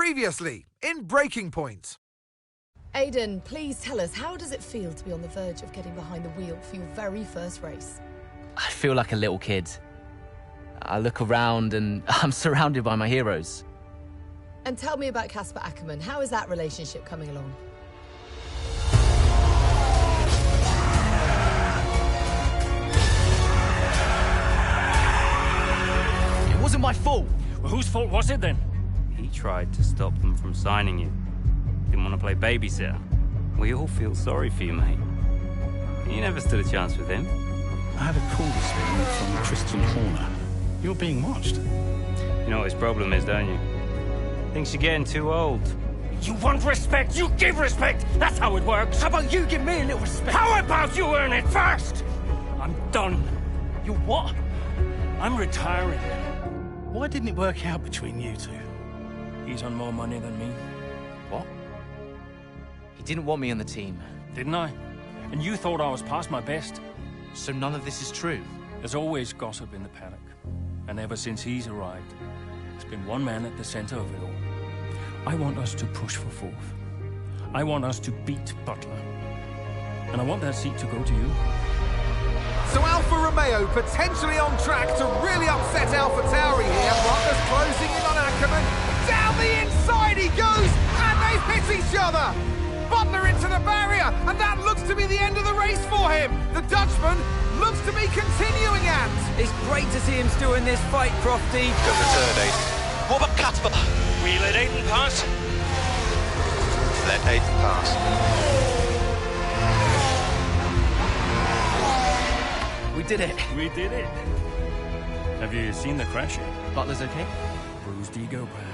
Previously, in Breaking Point. Aidan, please tell us, how does it feel to be on the verge of getting behind the wheel for your very first race? I feel like a little kid. I look around and I'm surrounded by my heroes. And tell me about Casper Ackerman. How is that relationship coming along? It wasn't my fault. Well, whose fault was it then? He tried to stop them from signing you. Didn't want to play babysitter. We all feel sorry for you, mate. You never stood a chance with him. I had a call this morning from Tristan Horner. You're being watched. You know what his problem is, don't you? Thinks you're getting too old. You want respect, you give respect! That's how it works! How about you give me a little respect? How about you earn it first? I'm done. You what? I'm retiring. Why didn't it work out between you two? He's on more money than me. What? He didn't want me on the team. Didn't I? And you thought I was past my best? So none of this is true? There's always gossip in the paddock. And ever since he's arrived, there's been one man at the center of it all. I want us to push for fourth. I want us to beat Butler. And I want that seat to go to you. So Alfa Romeo potentially on track to really upset AlphaTauri here. Butler's closing in on Ackerman. Down the inside he goes, and they've hit each other. Butler into the barrier, and that looks to be the end of the race for him. The Dutchman looks to be continuing at. It's great to see him still in this fight, Crofty. Go for third, Aiden. What about Casper? We let Aiden pass. Let Aiden pass. We did it. We did it. Have you seen the crash yet? Butler's okay? Bruised ego, perhaps.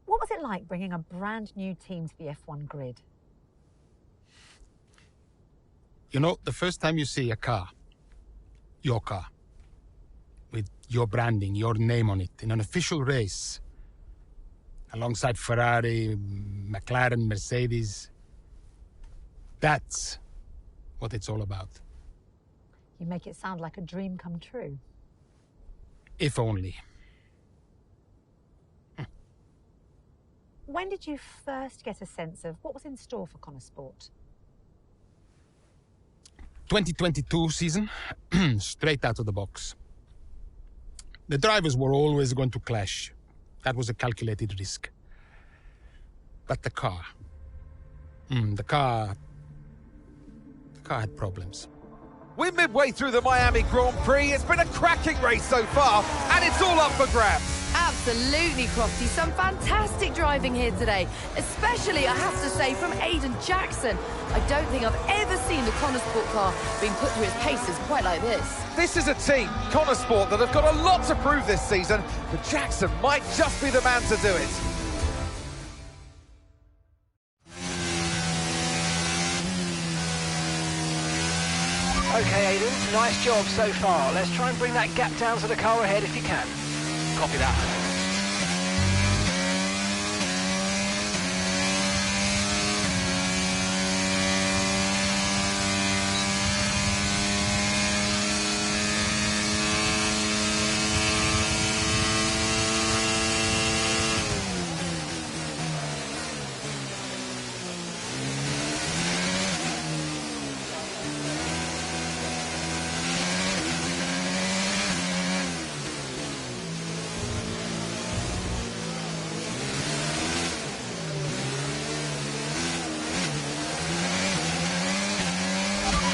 What was it like bringing a brand new team to the F1 grid? You know, the first time you see a car, your car, with your branding, your name on it, in an official race, alongside Ferrari, McLaren, Mercedes, that's what it's all about. You make it sound like a dream come true. If only. When did you first get a sense of what was in store for Connor Sport? 2022 season, straight out of the box. The drivers were always going to clash. That was a calculated risk. But the car had problems. We're midway through the Miami Grand Prix. It's been a cracking race so far, and it's all up for grabs. Absolutely, Crofty. Some fantastic driving here today. Especially, I have to say, from Aidan Jackson. I don't think I've ever seen the Connor Sport car being put through its paces quite like this. This is a team, Connor Sport, that have got a lot to prove this season, but Jackson might just be the man to do it. Okay, Aidan, nice job so far. Let's try and bring that gap down to the car ahead if you can. Copy that.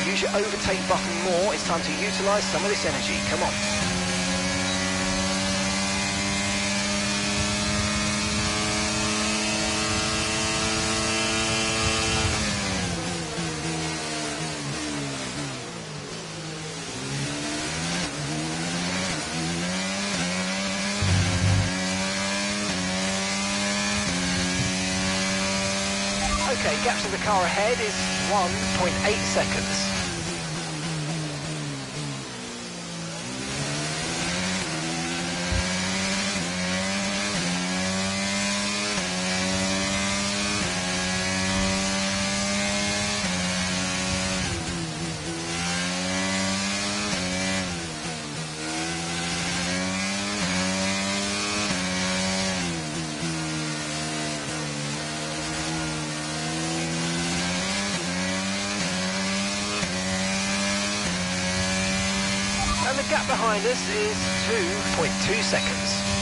Use your overtake button more. It's time to utilise some of this energy. Come on. Okay, gap to the car ahead is 1.8 seconds. that gap behind us is 2.2 seconds.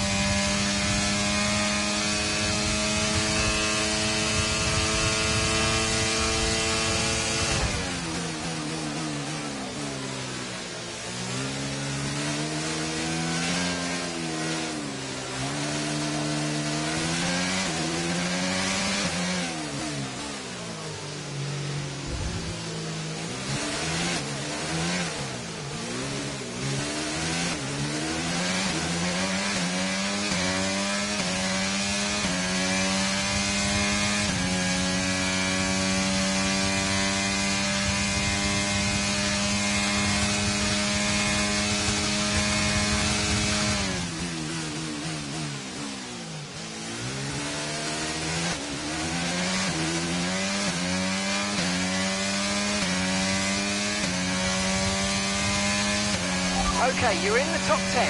Okay, you're in the top 10.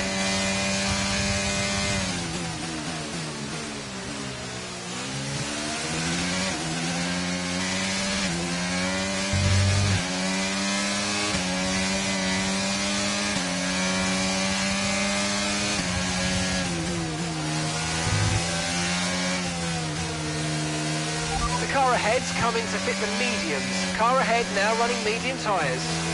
The car ahead's coming to fit the mediums. Car ahead now running medium tyres.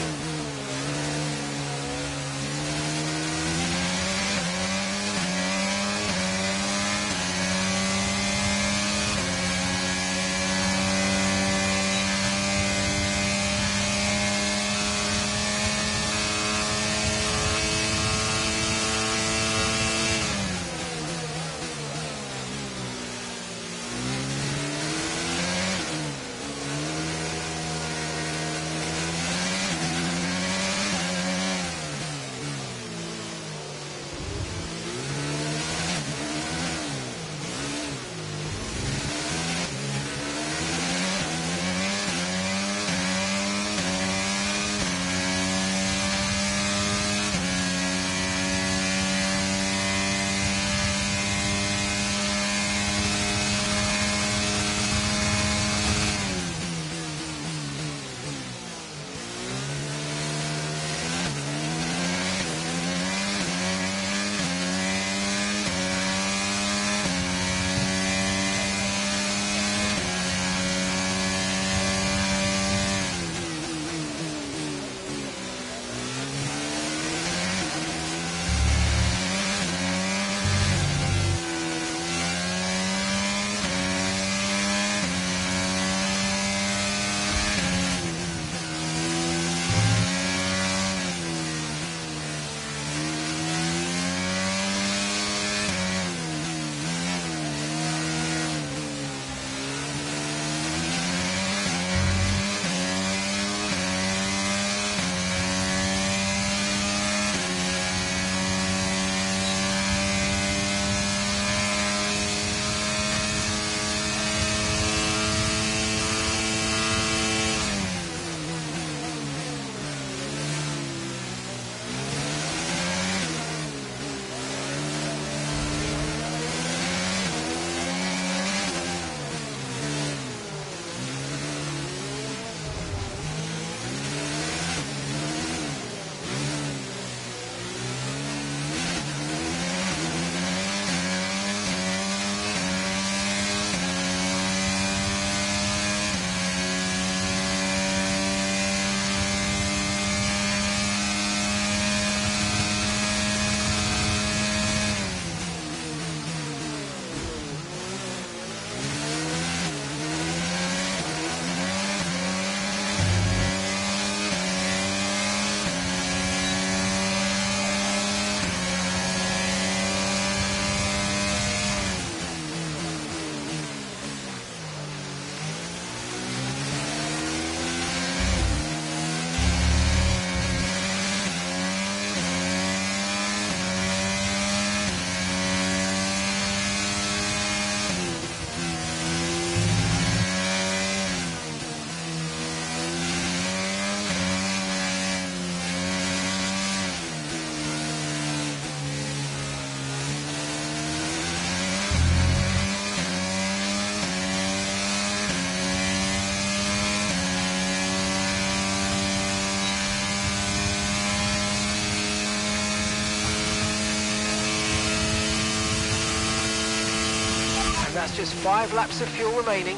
That's just 5 laps of fuel remaining.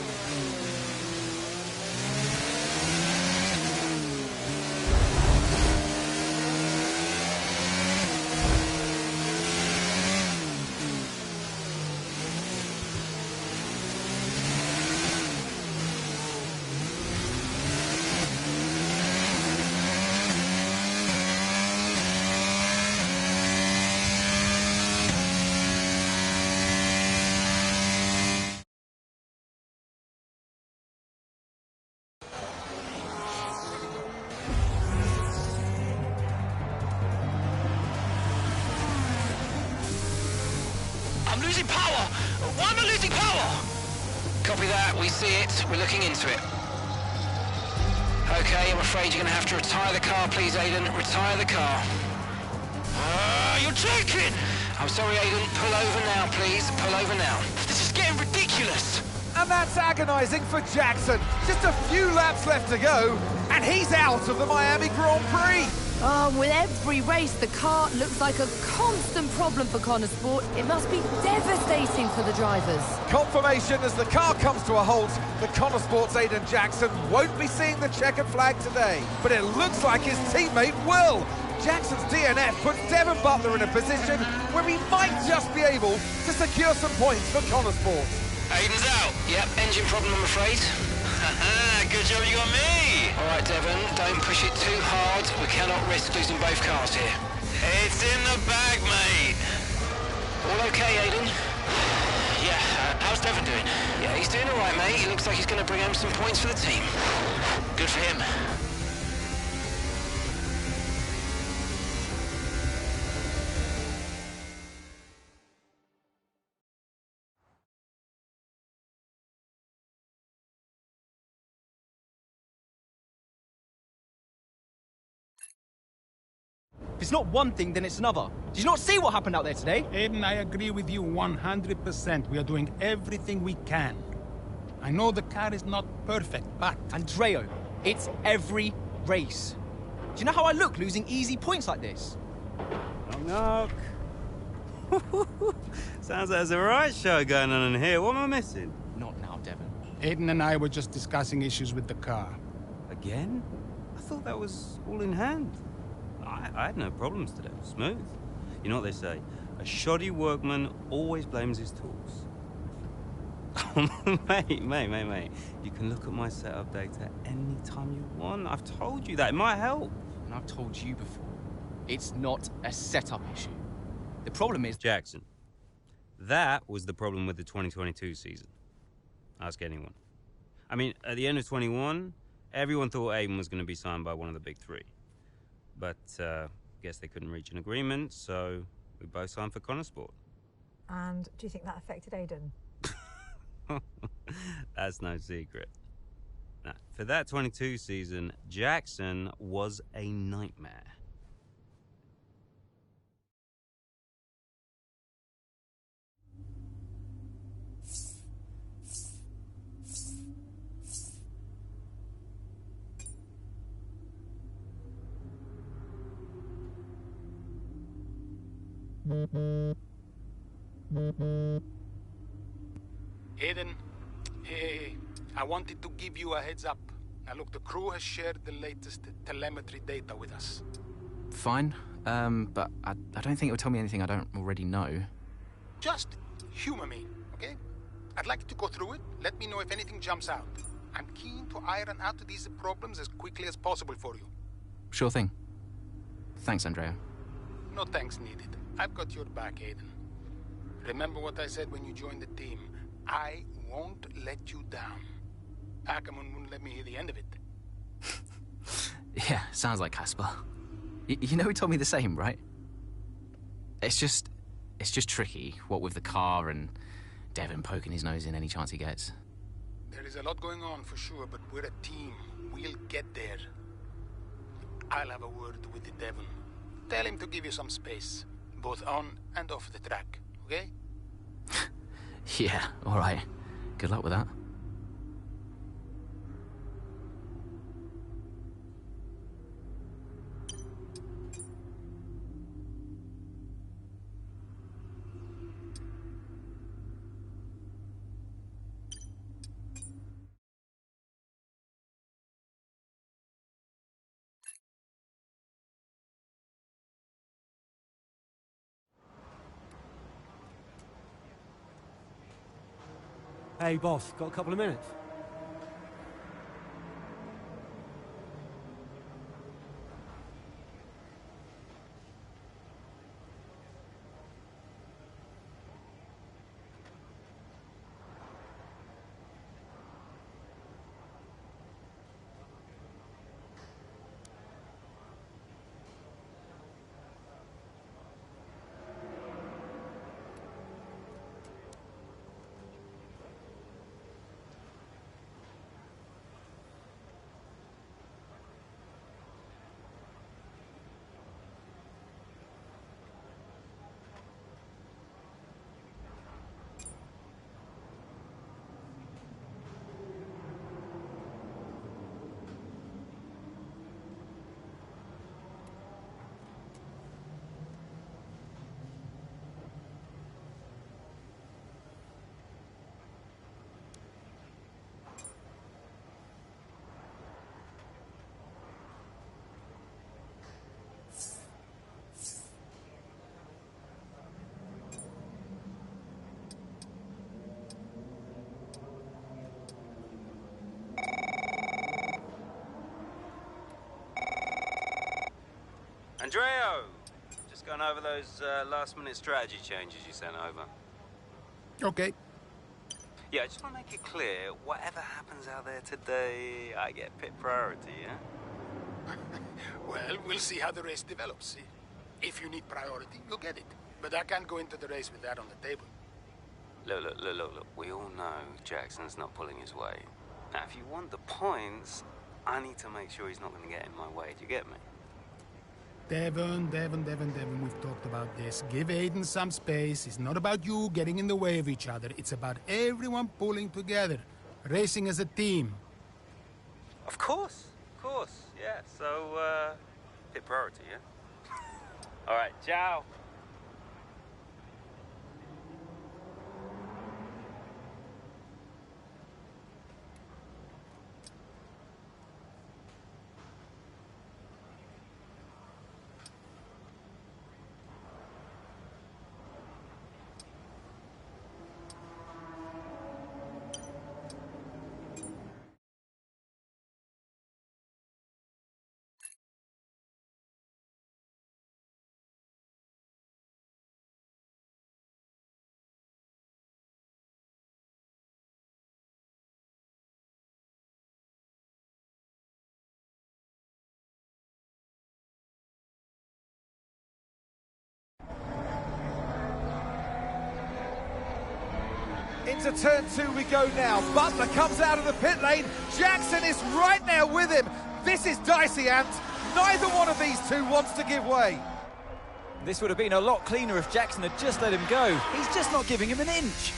I'm losing power! Why am I losing power? Copy that, we see it. We're looking into it. Okay, I'm afraid you're going to have to retire the car, please, Aiden. Retire the car. You're joking! I'm sorry, Aiden. Pull over now, please. Pull over now. This is getting ridiculous! And that's agonising for Jackson. Just a few laps left to go, and he's out of the Miami Grand Prix. Oh, with every race, the car looks like a constant problem for Connor Sport. It must be devastating for the drivers. Confirmation as the car comes to a halt. The Connor Sport's Aiden Jackson won't be seeing the checkered flag today, but it looks like his teammate will. Jackson's DNF puts Devon Butler in a position where he might just be able to secure some points for Connor Sport. Aiden's out. Yep, engine problem, I'm afraid. Good job you got me! All right, Devon, don't push it too hard. We cannot risk losing both cars here. It's in the bag, mate! All okay, Aiden? Yeah, how's Devon doing? Yeah, he's doing all right, mate. He looks like he's going to bring home some points for the team. Good for him. If it's not one thing, then it's another. Did you not see what happened out there today? Aiden, I agree with you 100%. We are doing everything we can. I know the car is not perfect, but... Andreo, it's every race. Do you know how I look losing easy points like this? Knock, knock. Sounds like there's a right show going on in here. What am I missing? Not now, Devon. Aiden and I were just discussing issues with the car. Again? I thought that was all in hand. I had no problems today. Smooth. You know what they say? A shoddy workman always blames his tools. mate. You can look at my setup data any time you want. I've told you that. It might help. And I've told you before, it's not a setup issue. The problem is... Jackson, that was the problem with the 2022 season. Ask anyone. I mean, at the end of 21, everyone thought Aiden was going to be signed by one of the big three. But, guess they couldn't reach an agreement, so we both signed for Connor Sport. And do you think that affected Aiden? That's no secret. Now, for that 22 season, Jackson was a nightmare. Aiden, hey, I wanted to give you a heads up. Now look, the crew has shared the latest telemetry data with us. Fine, but I don't think it will tell me anything I don't already know. Just humor me, okay? I'd like you to go through it. Let me know if anything jumps out. I'm keen to iron out these problems as quickly as possible for you. Sure thing. Thanks, Andrea. No thanks needed. I've got your back, Aiden. Remember what I said when you joined the team. I won't let you down. Ackerman wouldn't let me hear the end of it. Yeah, sounds like Casper. You know he told me the same, right? It's just tricky, what with the car and Devon poking his nose in any chance he gets. There is a lot going on for sure, but we're a team. We'll get there. I'll have a word with the Devon. Tell him to give you some space, both on and off the track, okay? Yeah, all right. Good luck with that. Hey, boss, got a couple of minutes? Andreo! Just going over those last-minute strategy changes you sent over. Okay. Yeah, I just want to make it clear, whatever happens out there today, I get pit priority, yeah? Well, we'll see how the race develops. If you need priority, you'll get it. But I can't go into the race with that on the table. Look. We all know Jackson's not pulling his weight. Now, if you want the points, I need to make sure he's not going to get in my way. Do you get me? Devon, we've talked about this. Give Aiden some space. It's not about you getting in the way of each other. It's about everyone pulling together, racing as a team. Of course, yeah. So, pit priority, yeah? All right, ciao. Into turn 2 we go now. Butler comes out of the pit lane. Jackson is right there with him. This is dicey, Ant. Neither one of these two wants to give way. This would have been a lot cleaner if Jackson had just let him go. He's just not giving him an inch.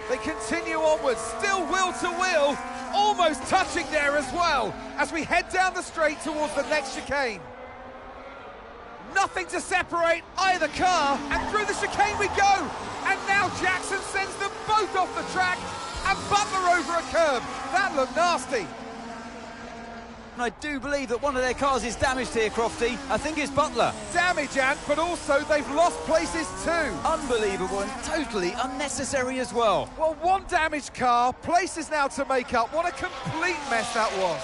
They continue onwards, still wheel to wheel, almost touching there as well, as we head down the straight towards the next chicane. Nothing to separate either car, and through the chicane we go. And now Jackson sends them both off the track, and Butler over a curb. That looked nasty. And I do believe that one of their cars is damaged here, Crofty. I think it's Butler. Damage, Ant, but also they've lost places too. Unbelievable and totally unnecessary as well. Well, one damaged car, places now to make up. What a complete mess that was.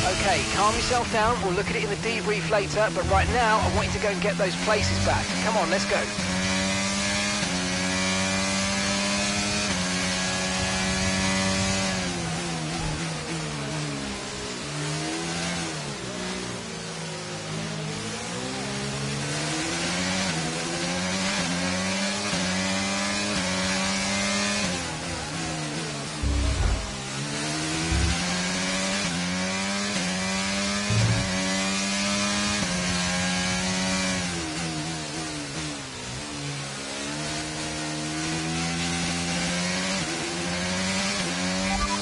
Okay, calm yourself down. We'll look at it in the debrief later, but right now, I want you to go and get those places back. Come on, let's go.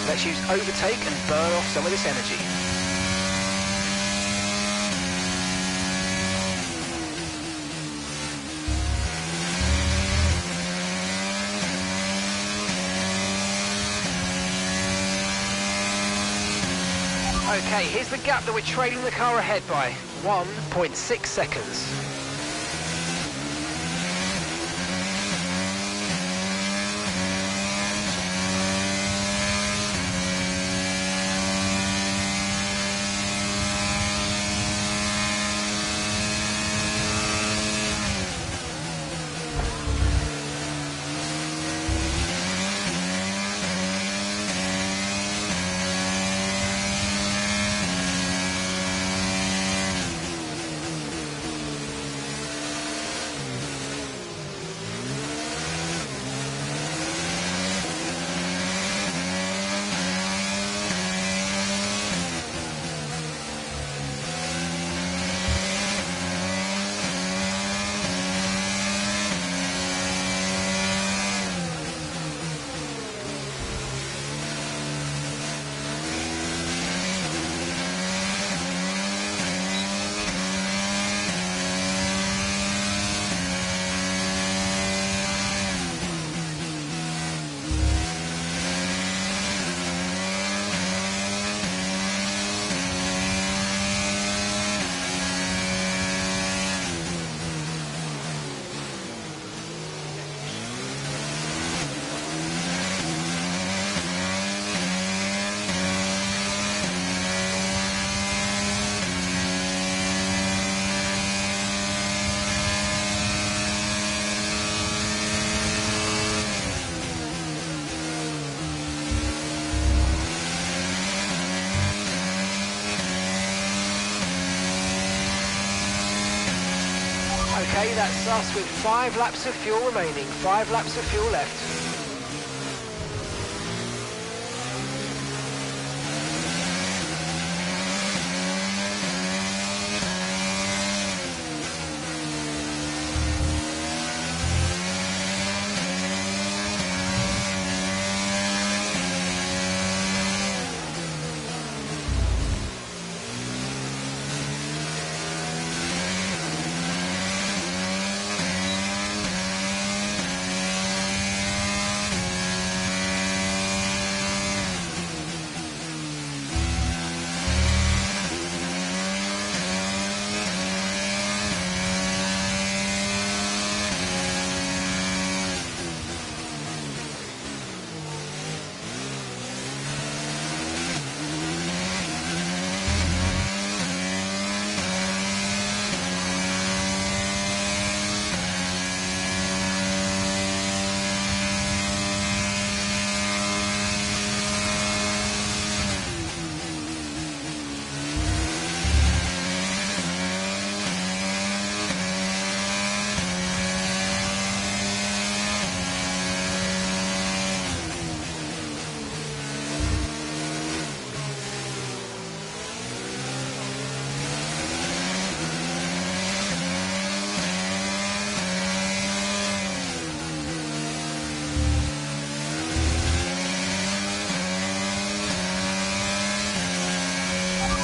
Let's use overtake and burn off some of this energy. Okay, here's the gap that we're trailing the car ahead by. 1.6 seconds. Okay, that's us with 5 laps of fuel remaining. 5 laps of fuel left.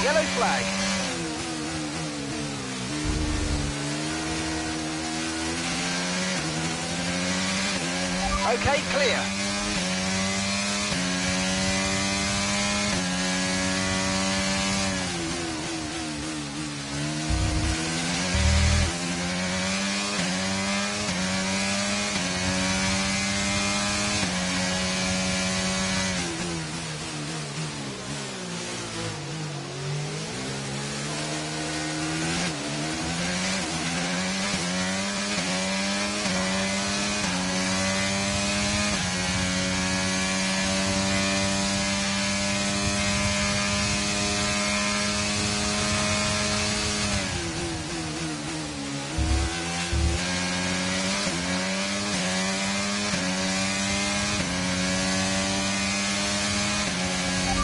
Yellow flag. Okay, clear.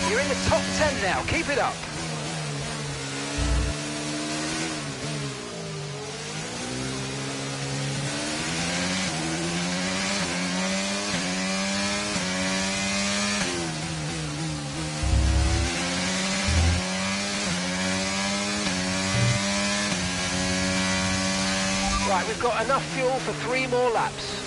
You're in the top 10 now. Keep it up. Right, we've got enough fuel for 3 more laps.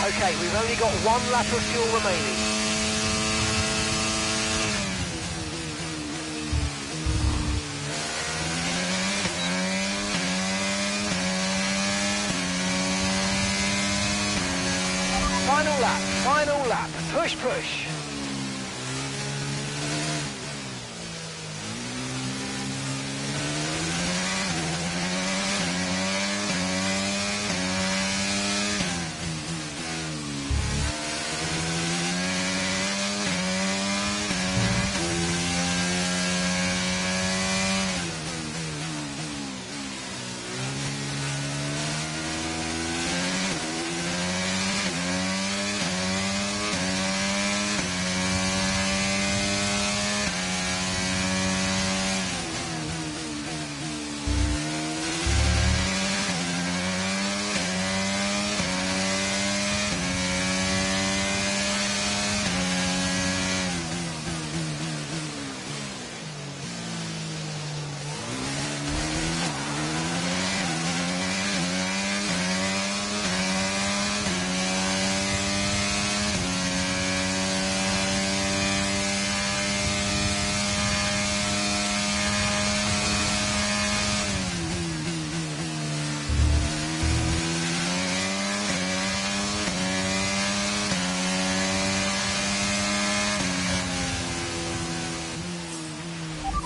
Okay, we've only got 1 lap of fuel remaining. Final lap, final lap. Push, push.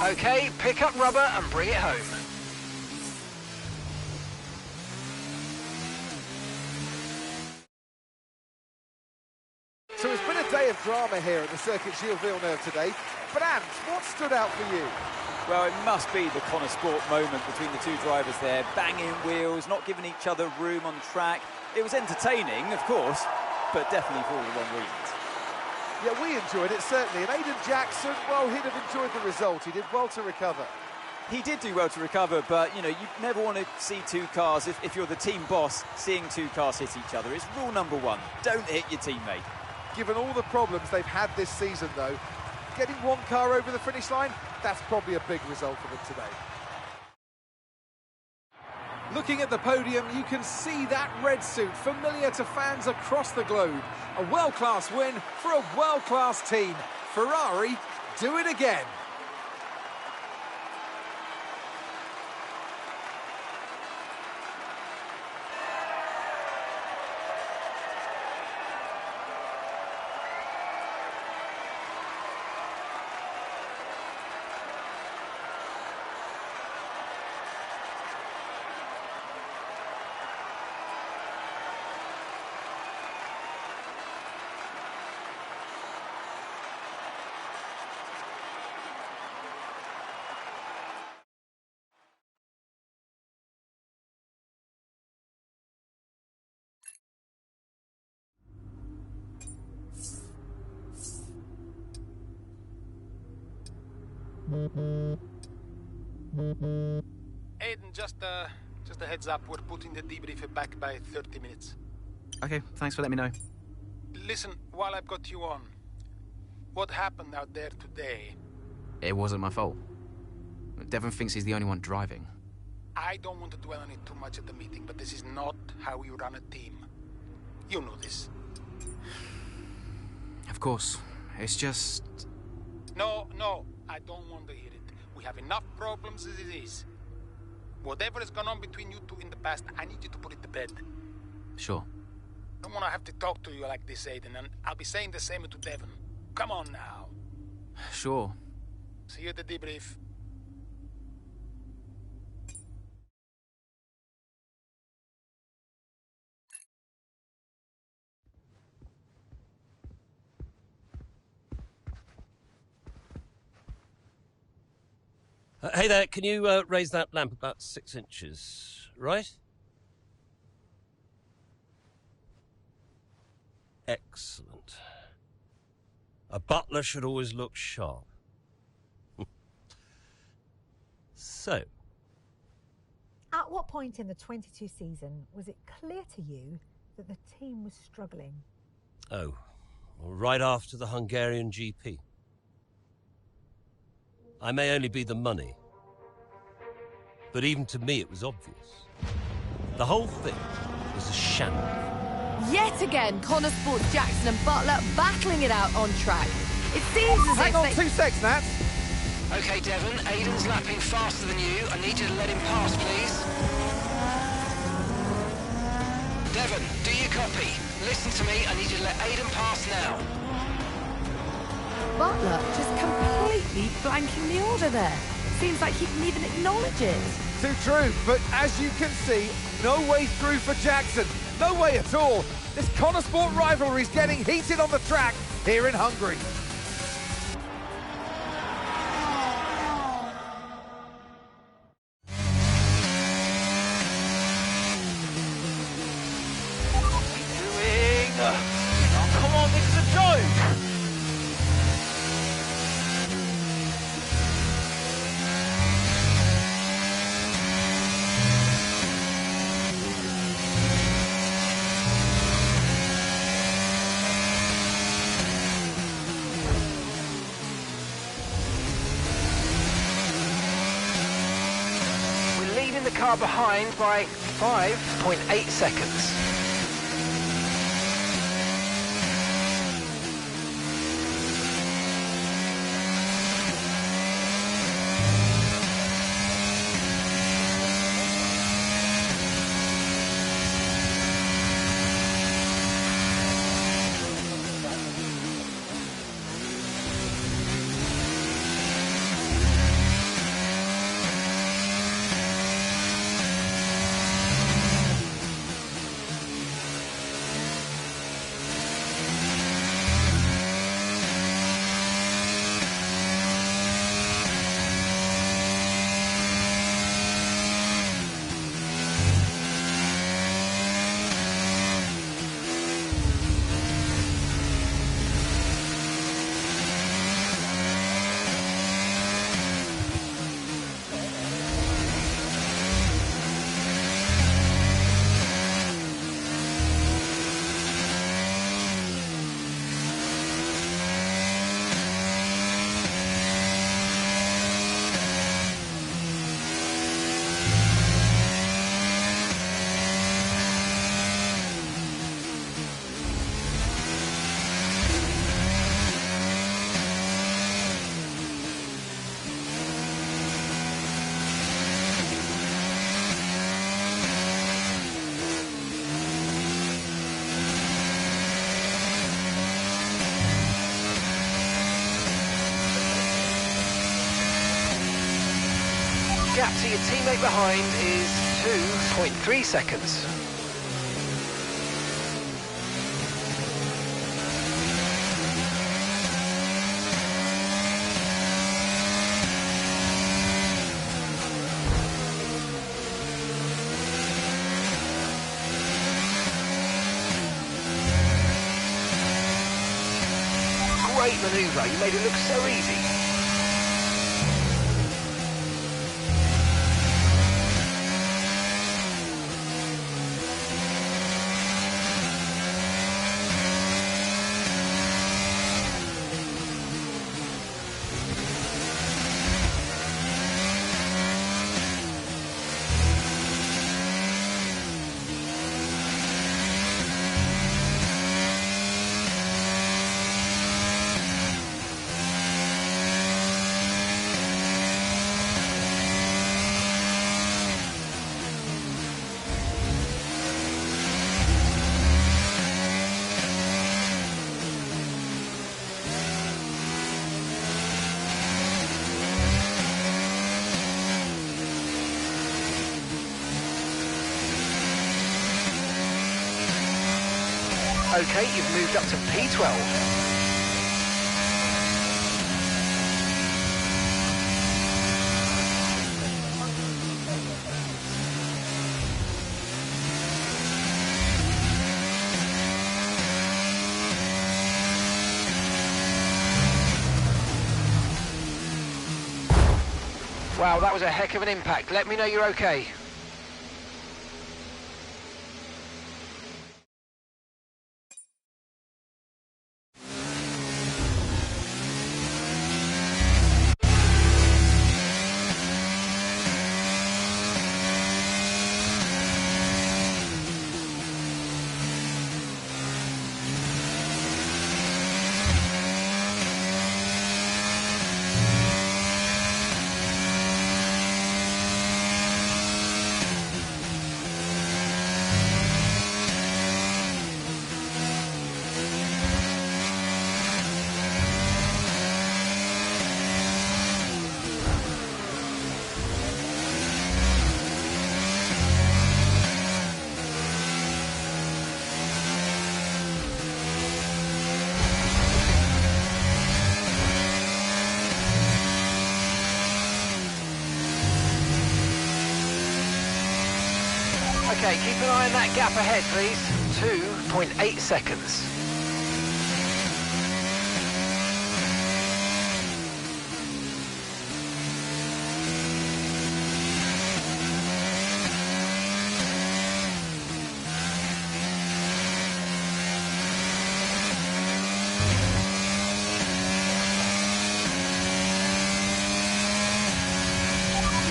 Okay, pick up rubber and bring it home. So it's been a day of drama here at the Circuit Gilles Villeneuve today. But Ant, what stood out for you? Well, it must be the Connor Sport moment between the two drivers there. Banging wheels, not giving each other room on track. It was entertaining, of course, but definitely for all the wrong reasons. Yeah, we enjoyed it, certainly. And Aiden Jackson, well, he'd have enjoyed the result. He did well to recover. He did do well to recover, but, you know, you never want to see two cars, if you're the team boss, seeing two cars hit each other. It's rule number 1. Don't hit your teammate. Given all the problems they've had this season, though, getting one car over the finish line, that's probably a big result for them today. Looking at the podium, you can see that red suit familiar to fans across the globe. A world-class win for a world-class team. Ferrari do it again. Aiden, just a heads up, we're putting the debrief back by 30 minutes. Okay, thanks for letting me know. Listen, while I've got you on, what happened out there today? It wasn't my fault. Devon thinks he's the only one driving. I don't want to dwell on it too much at the meeting, but this is not how you run a team. You know this. Of course. It's just... No, I don't want to hear it. We have enough problems as it is. Whatever has gone on between you two in the past, I need you to put it to bed. Sure. I don't want to have to talk to you like this, Aiden, and I'll be saying the same to Devon. Come on now. Sure. See you at the debrief. Hey there, can you raise that lamp about 6 inches, right? Excellent. A butler should always look sharp. So. At what point in the 22 season was it clear to you that the team was struggling? Oh, well, right after the Hungarian GP. I may only be the money, but even to me it was obvious. The whole thing was a shambles. Yet again, Connor Sports Jackson and Butler battling it out on track. It seems as Hang if on they... 2 secs, Nat. Okay, Devon, Aiden's lapping faster than you. I need you to let him pass, please. Devon, do you copy? Listen to me, I need you to let Aiden pass now. Butler just completely blanking the order there. Seems like he didn't even acknowledge it. Too true, but as you can see, no way through for Jackson. No way at all. This Connor Sport rivalry is getting heated on the track here in Hungary. Come on, this is a joke! We're leading the car behind by 5.8 seconds. Gap to your teammate behind is 2.3 seconds. Great manoeuvre, you made it look so easy. Okay, you've moved up to P12. Wow, that was a heck of an impact. Let me know you're okay. Okay, keep an eye on that gap ahead, please. 2.8 seconds.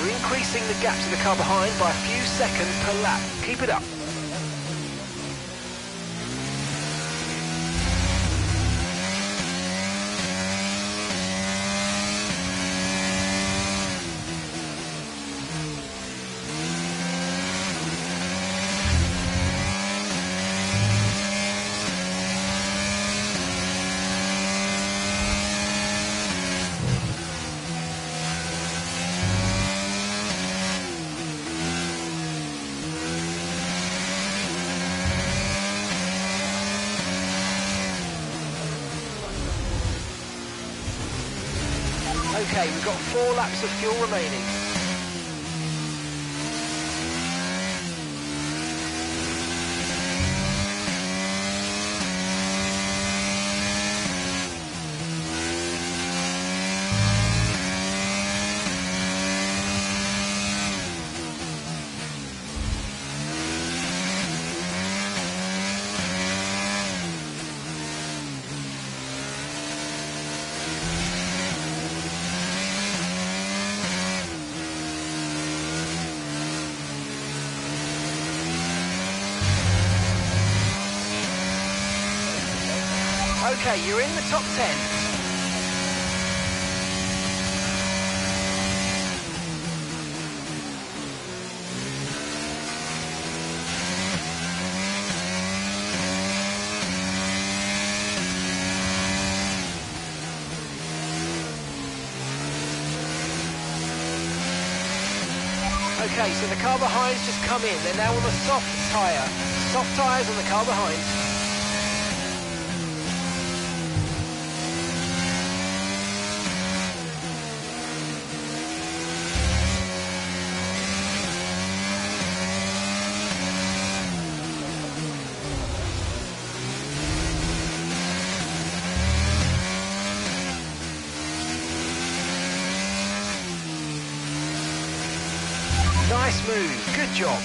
Increasing the gap to the car behind by a few seconds per lap. Keep it up. Okay, we've got 4 laps of fuel remaining. Okay, you're in the top 10. Okay, so the car behind's just come in. They're now on a soft tyre. Soft tyres on the car behind. Nice move, good job.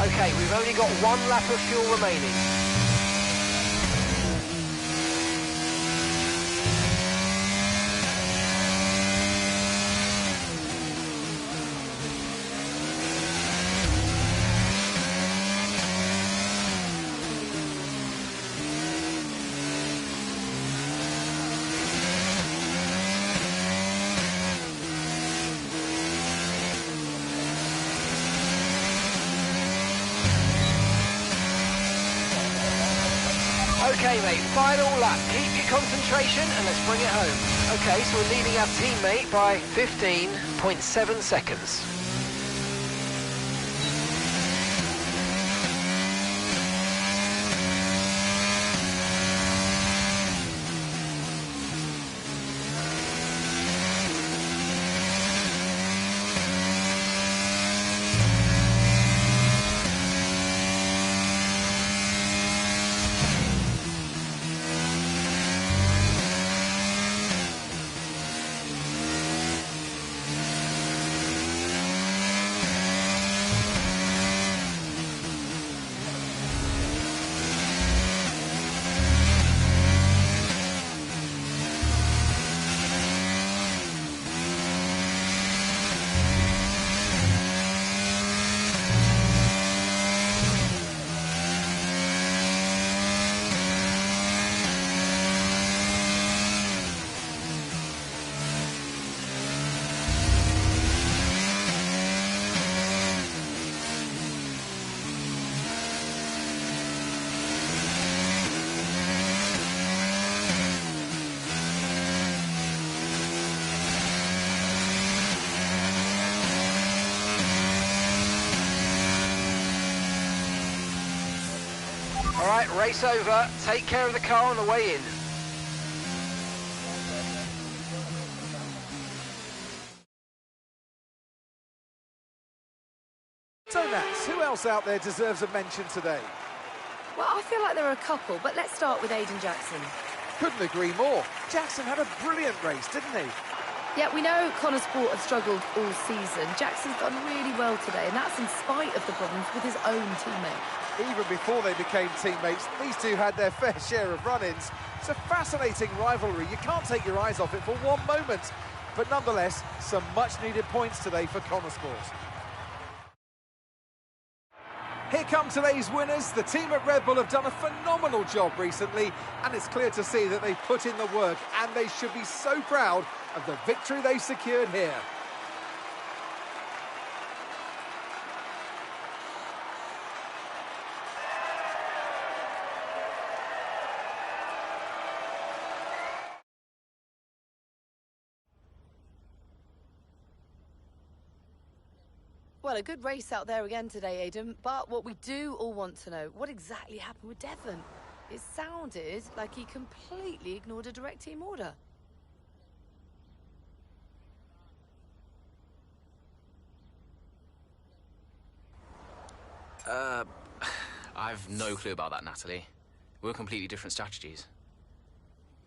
Okay, we've only got 1 lap of fuel remaining. Okay, mate, final lap. Keep your concentration and let's bring it home. Okay, so we're leading our teammate by 15.7 seconds. All right, race over. Take care of the car on the way in. So Nats, who else out there deserves a mention today? Well, I feel like there are a couple, but let's start with Aiden Jackson. Couldn't agree more. Jackson had a brilliant race, didn't he? Yeah, we know Connor Sport have struggled all season. Jackson's done really well today, and that's in spite of the problems with his own teammate. Even before they became teammates, these two had their fair share of run-ins. It's a fascinating rivalry. You can't take your eyes off it for one moment. But nonetheless, some much-needed points today for Connor Sport. Here come today's winners. The team at Red Bull have done a phenomenal job recently, and it's clear to see that they've put in the work, and they should be so proud of the victory they've secured here. Well, a good race out there again today, Aidan, but what we do all want to know, what exactly happened with Devon? It sounded like he completely ignored a direct team order. I've no clue about that, Natalie. We're completely different strategies.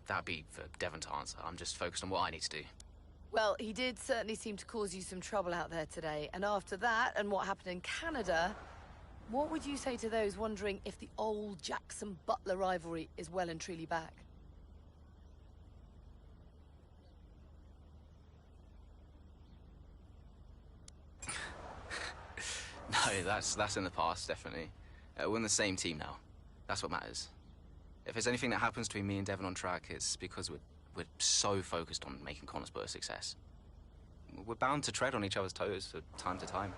That'd be for Devon to answer. I'm just focused on what I need to do. Well, he did certainly seem to cause you some trouble out there today. And after that, and what happened in Canada, what would you say to those wondering if the old Jackson-Butler rivalry is well and truly back? No, that's in the past, definitely. We're in the same team now. That's what matters. If there's anything that happens between me and Devon on track, it's because we're so focused on making Connor Sport a success. We're bound to tread on each other's toes from time to time.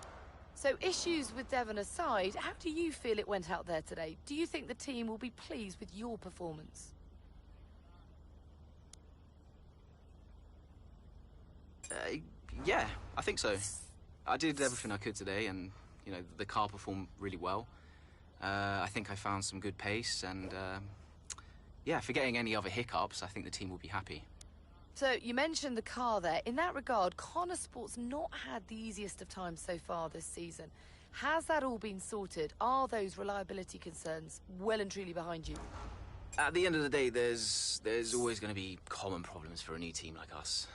So issues with Devon aside, how do you feel it went out there today? Do you think the team will be pleased with your performance? Yeah, I think so. I did everything I could today, and you know the car performed really well. I think I found some good pace, and yeah, forgetting any other hiccups, I think the team will be happy. So you mentioned the car there. In that regard, Connor Sport's not had the easiest of times so far this season. Has that all been sorted? Are those reliability concerns well and truly behind you? At the end of the day, there's always going to be common problems for a new team like us.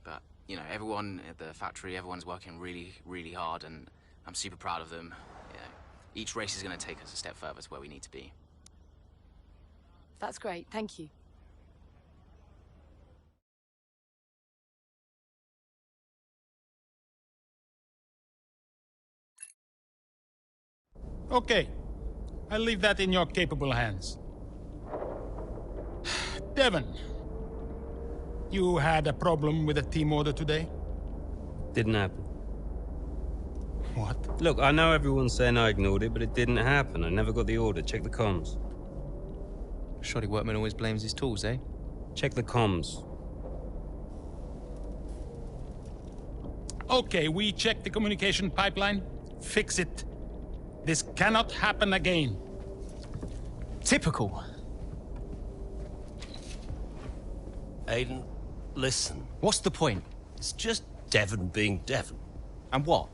But, you know, everyone at the factory, everyone's working really, really hard, and I'm super proud of them. You know, each race is going to take us a step further to where we need to be. That's great. Thank you. Okay, I'll leave that in your capable hands. Devon, you had a problem with a team order today? Didn't happen. What? Look, I know everyone's saying I ignored it, but it didn't happen. I never got the order. Check the comms. Shoddy workman always blames his tools, eh? Check the comms. Okay, we checked the communication pipeline. Fix it. This cannot happen again. Typical. Aiden, listen. What's the point? It's just Devon being Devon. And what?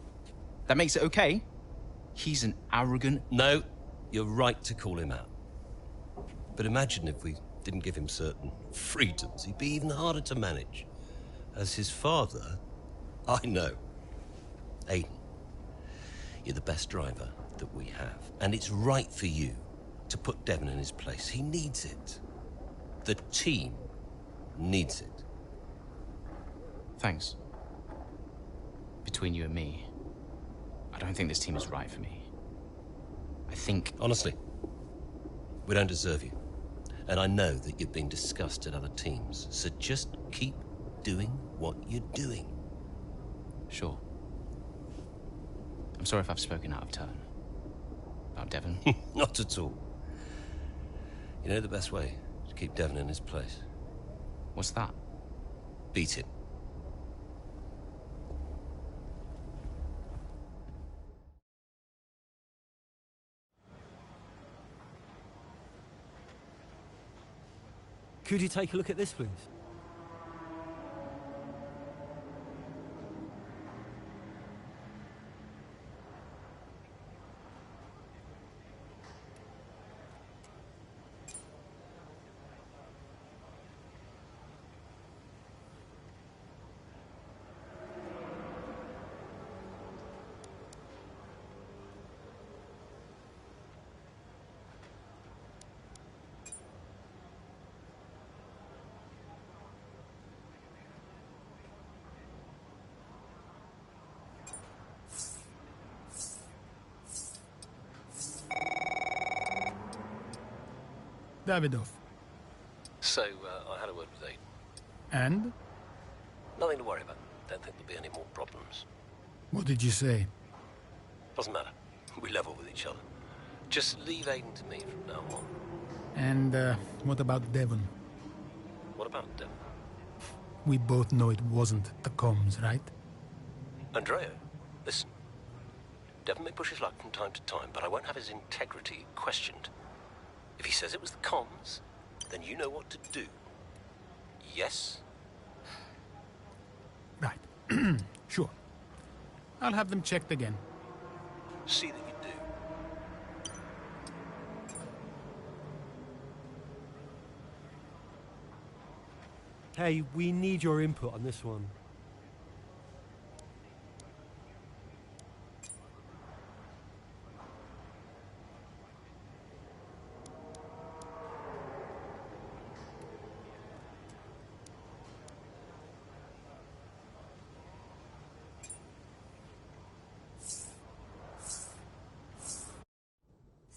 That makes it okay? He's an arrogant... No, you're right to call him out. But imagine if we didn't give him certain freedoms. He'd be even harder to manage. As his father, I know. Aiden, you're the best driver that we have. And it's right for you to put Devon in his place. He needs it. The team needs it. Thanks. Between you and me, I don't think this team is right for me. I think... Honestly, we don't deserve you. And I know that you've been discussed at other teams, so just keep doing what you're doing. Sure. I'm sorry if I've spoken out of turn. About Devon. Not at all. You know the best way to keep Devon in his place? What's that? Beat him. Could you take a look at this, please? Davidoff. So, I had a word with Aiden. And? Nothing to worry about. Don't think there'll be any more problems. What did you say? Doesn't matter. We level with each other. Just leave Aiden to me from now on. And what about Devon? What about Devon? We both know it wasn't the comms, right? Andrea, listen. Devon may push his luck from time to time, but I won't have his integrity questioned. If he says it was the comms, then you know what to do. Yes? Right. Sure. I'll have them checked again. See that you do. Hey, we need your input on this one.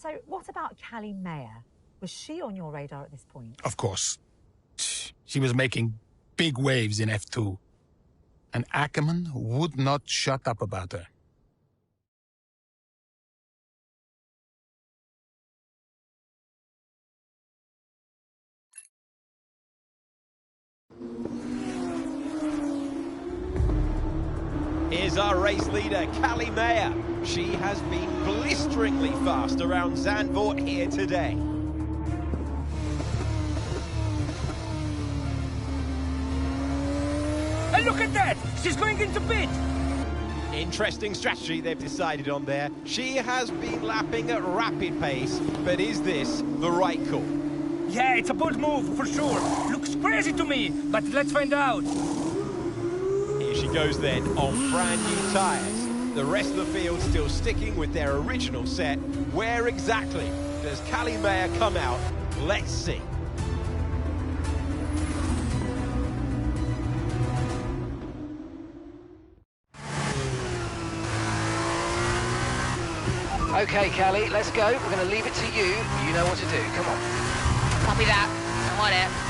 So, what about Callie Mayer? Was she on your radar at this point? Of course. She was making big waves in F2. And Ackerman would not shut up about her. Here's our race leader, Callie Mayer. She has been blisteringly fast around Zandvoort here today. And look at that! She's going into pit! Interesting strategy they've decided on there. She has been lapping at rapid pace, but is this the right call? Yeah, it's a bold move, for sure. Looks crazy to me, but let's find out. Here she goes then, on brand new tyres. The rest of the field still sticking with their original set. Where exactly does Callie Mayer come out? Let's see. Okay, Callie, let's go. We're going to leave it to you. You know what to do. Come on. Copy that. I'm on it.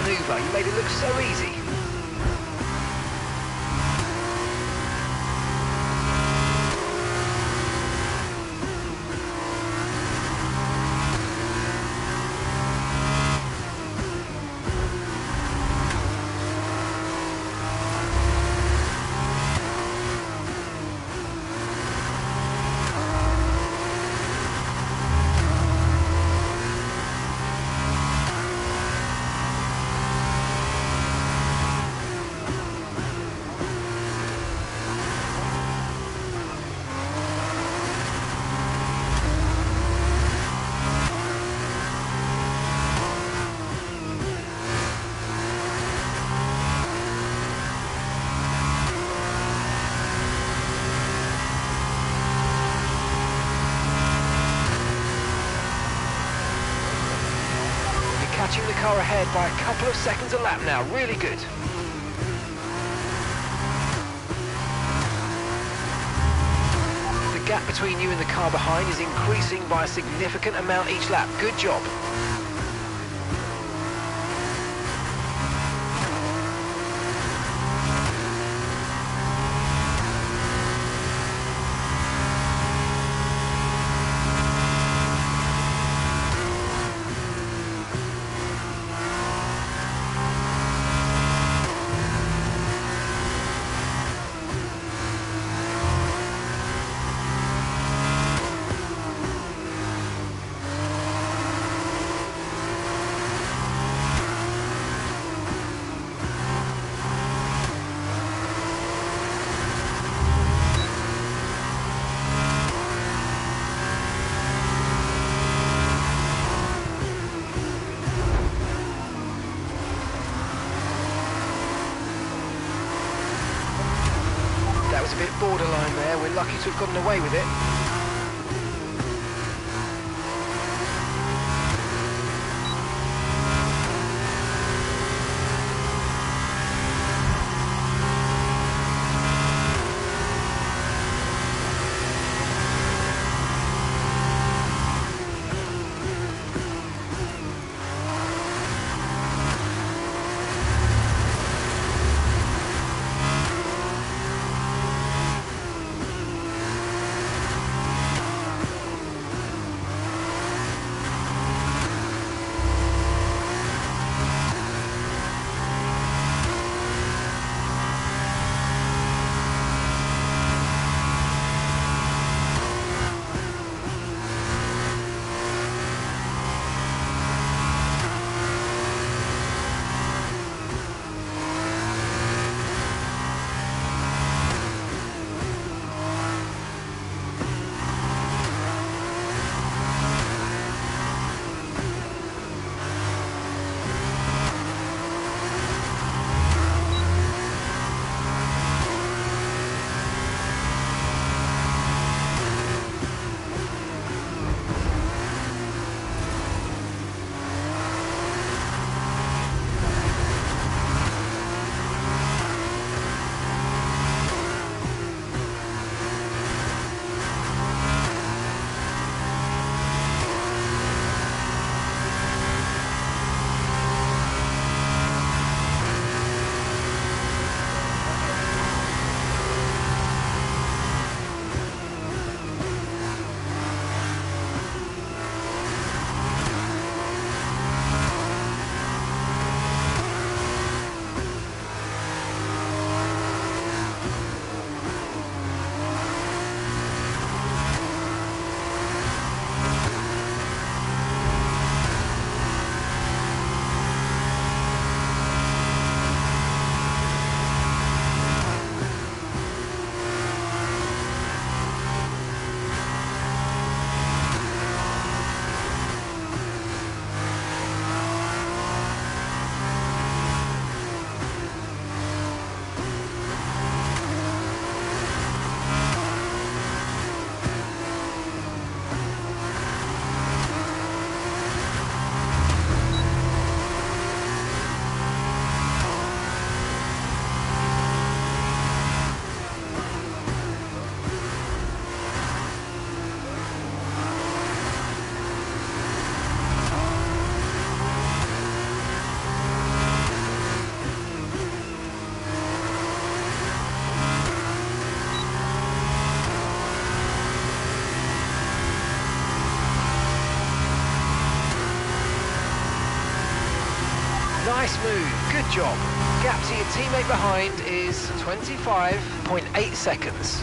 manoeuvre. You made it look so easy. Catching the car ahead by a couple of seconds a lap now. Really good. The gap between you and the car behind is increasing by a significant amount each lap. Good job. That was a bit borderline there. We're lucky to have gotten away with it. Nice move, good job. Gap to your teammate behind is 25.8 seconds.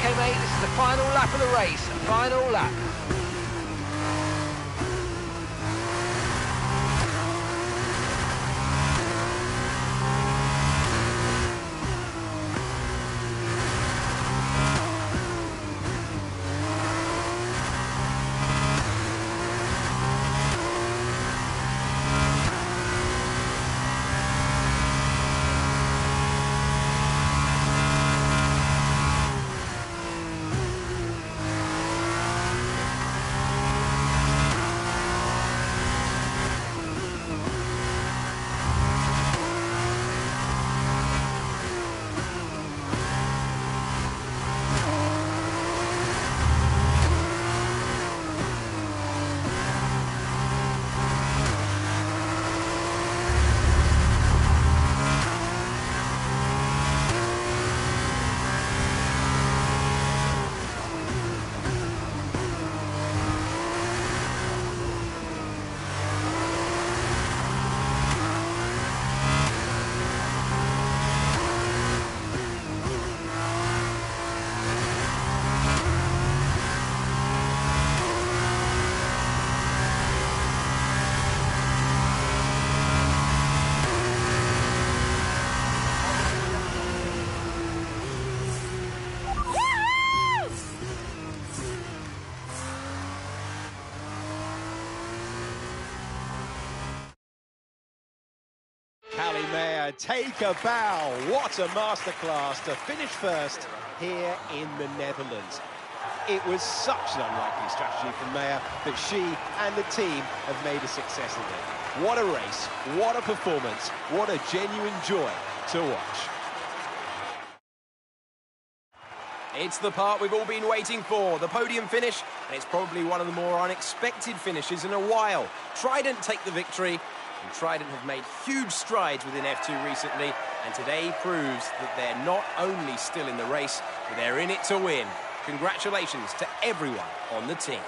Okay, mate, this is the final lap of the race. Final lap. Take a bow. What a masterclass to finish first here in the Netherlands. It was such an unlikely strategy from Maya that she and the team have made a success of it. What a race, what a performance, what a genuine joy to watch. It's the part we've all been waiting for, the podium finish, and it's probably one of the more unexpected finishes in a while. Trident take the victory, and Trident have made huge strides within F2 recently, and today proves that they're not only still in the race, but they're in it to win. Congratulations to everyone on the team.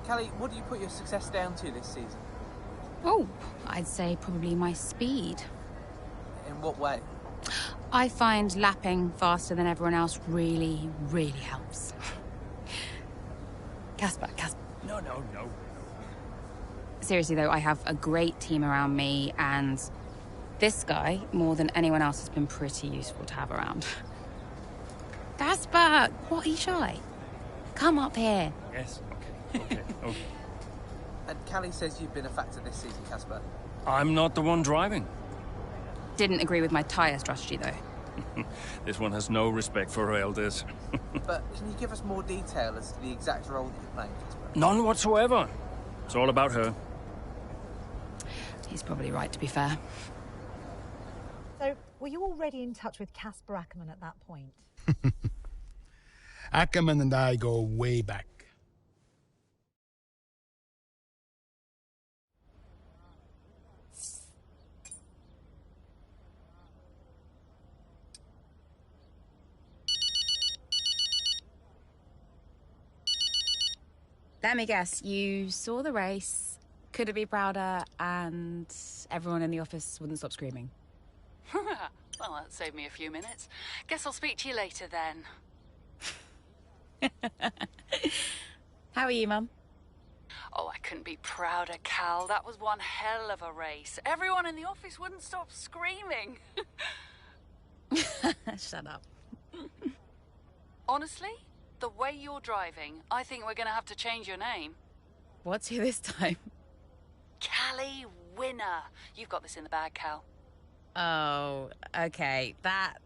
Callie, what do you put your success down to this season? Oh, I'd say probably my speed. In what way? I find lapping faster than everyone else really, really helps. Casper. No. Seriously though, I have a great team around me, and this guy, more than anyone else, has been pretty useful to have around. Casper, what are you shy? Come up here. Yes, okay. And Callie says you've been a factor this season, Casper. I'm not the one driving. Didn't agree with my tyre strategy though. This one has no respect for her elders. But can you give us more detail as to the exact role that you're playing, Casper? None whatsoever. It's all about her. He's probably right, to be fair. So, were you already in touch with Casper Ackerman at that point? Ackerman and I go way back. Let me guess, you saw the race, couldn't be prouder, and everyone in the office wouldn't stop screaming. Well, that saved me a few minutes. Guess I'll speak to you later then. How are you, Mum? Oh, I couldn't be prouder, Cal. That was one hell of a race. Everyone in the office wouldn't stop screaming. Shut up. Honestly, the way you're driving, I think we're going to have to change your name. What's here this time? Callie Winner. You've got this in the bag, Cal. Oh, okay. That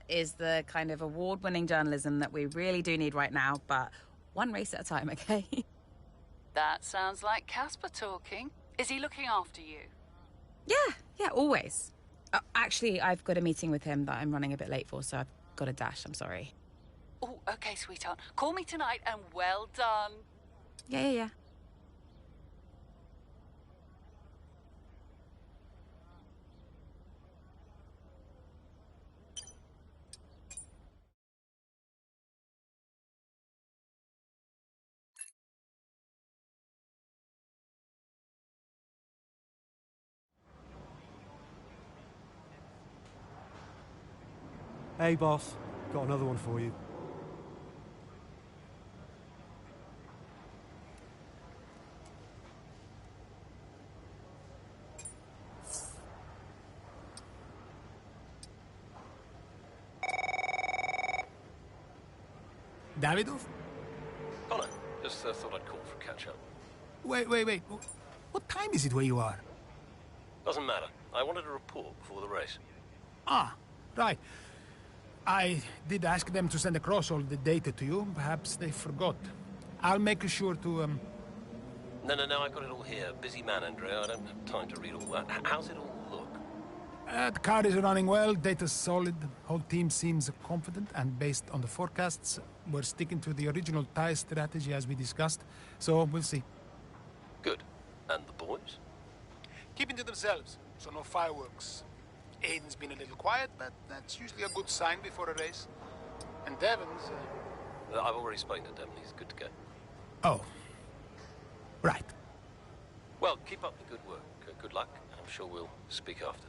is the kind of award-winning journalism that we really do need right now, but one race at a time, okay? That sounds like Casper talking. Is he looking after you? Yeah, always. Actually, I've got a meeting with him that I'm running a bit late for, so I've got a dash. I'm sorry. Oh, okay, sweetheart. Call me tonight and well done. Yeah. Hey, boss. Got another one for you. Davidov? Connor, just thought I'd call for a catch-up. Wait. What time is it where you are? Doesn't matter. I wanted a report before the race. Ah, right. I did ask them to send across all the data to you. Perhaps they forgot. I'll make sure to, No, I've got it all here. Busy man, Andrea. I don't have time to read all that. How's it all look? The car is running well, data's solid, whole team seems confident, and based on the forecasts, we're sticking to the original tire strategy as we discussed, so we'll see. Good. And the boys? Keeping to themselves, so no fireworks. Aiden's been a little quiet, but that's usually a good sign before a race. And Devon's... I've already spoken to Devon. He's good to go. Oh. Right. Well, keep up the good work. Good luck. I'm sure we'll speak after.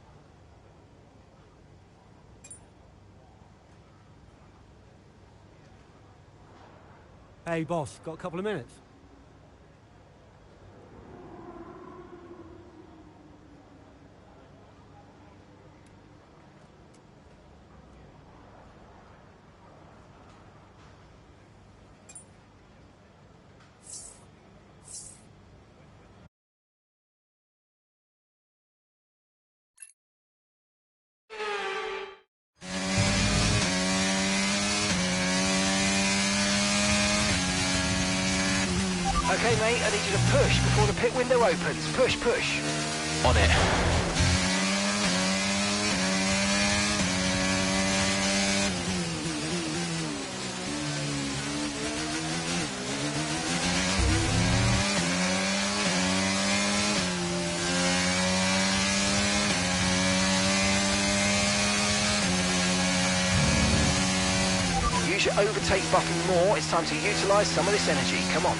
Hey, boss. Got a couple of minutes? Okay, mate, I need you to push before the pit window opens. Push, push. On it. Use your overtake button more. It's time to utilise some of this energy. Come on.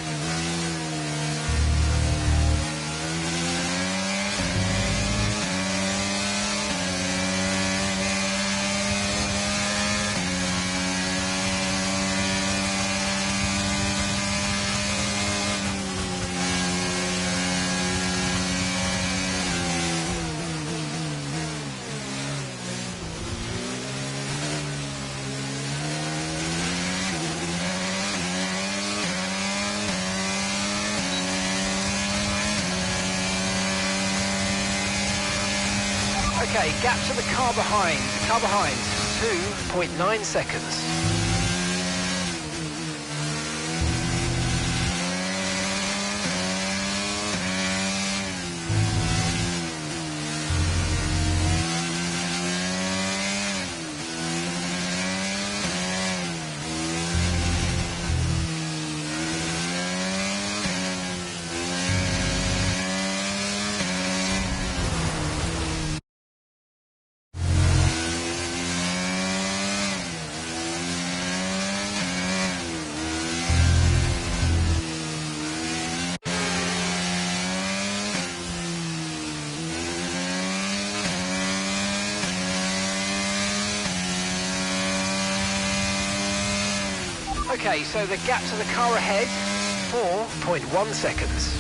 Okay, gap to the car behind. 2.9 seconds. Okay, so the gap to the car ahead, 4.1 seconds.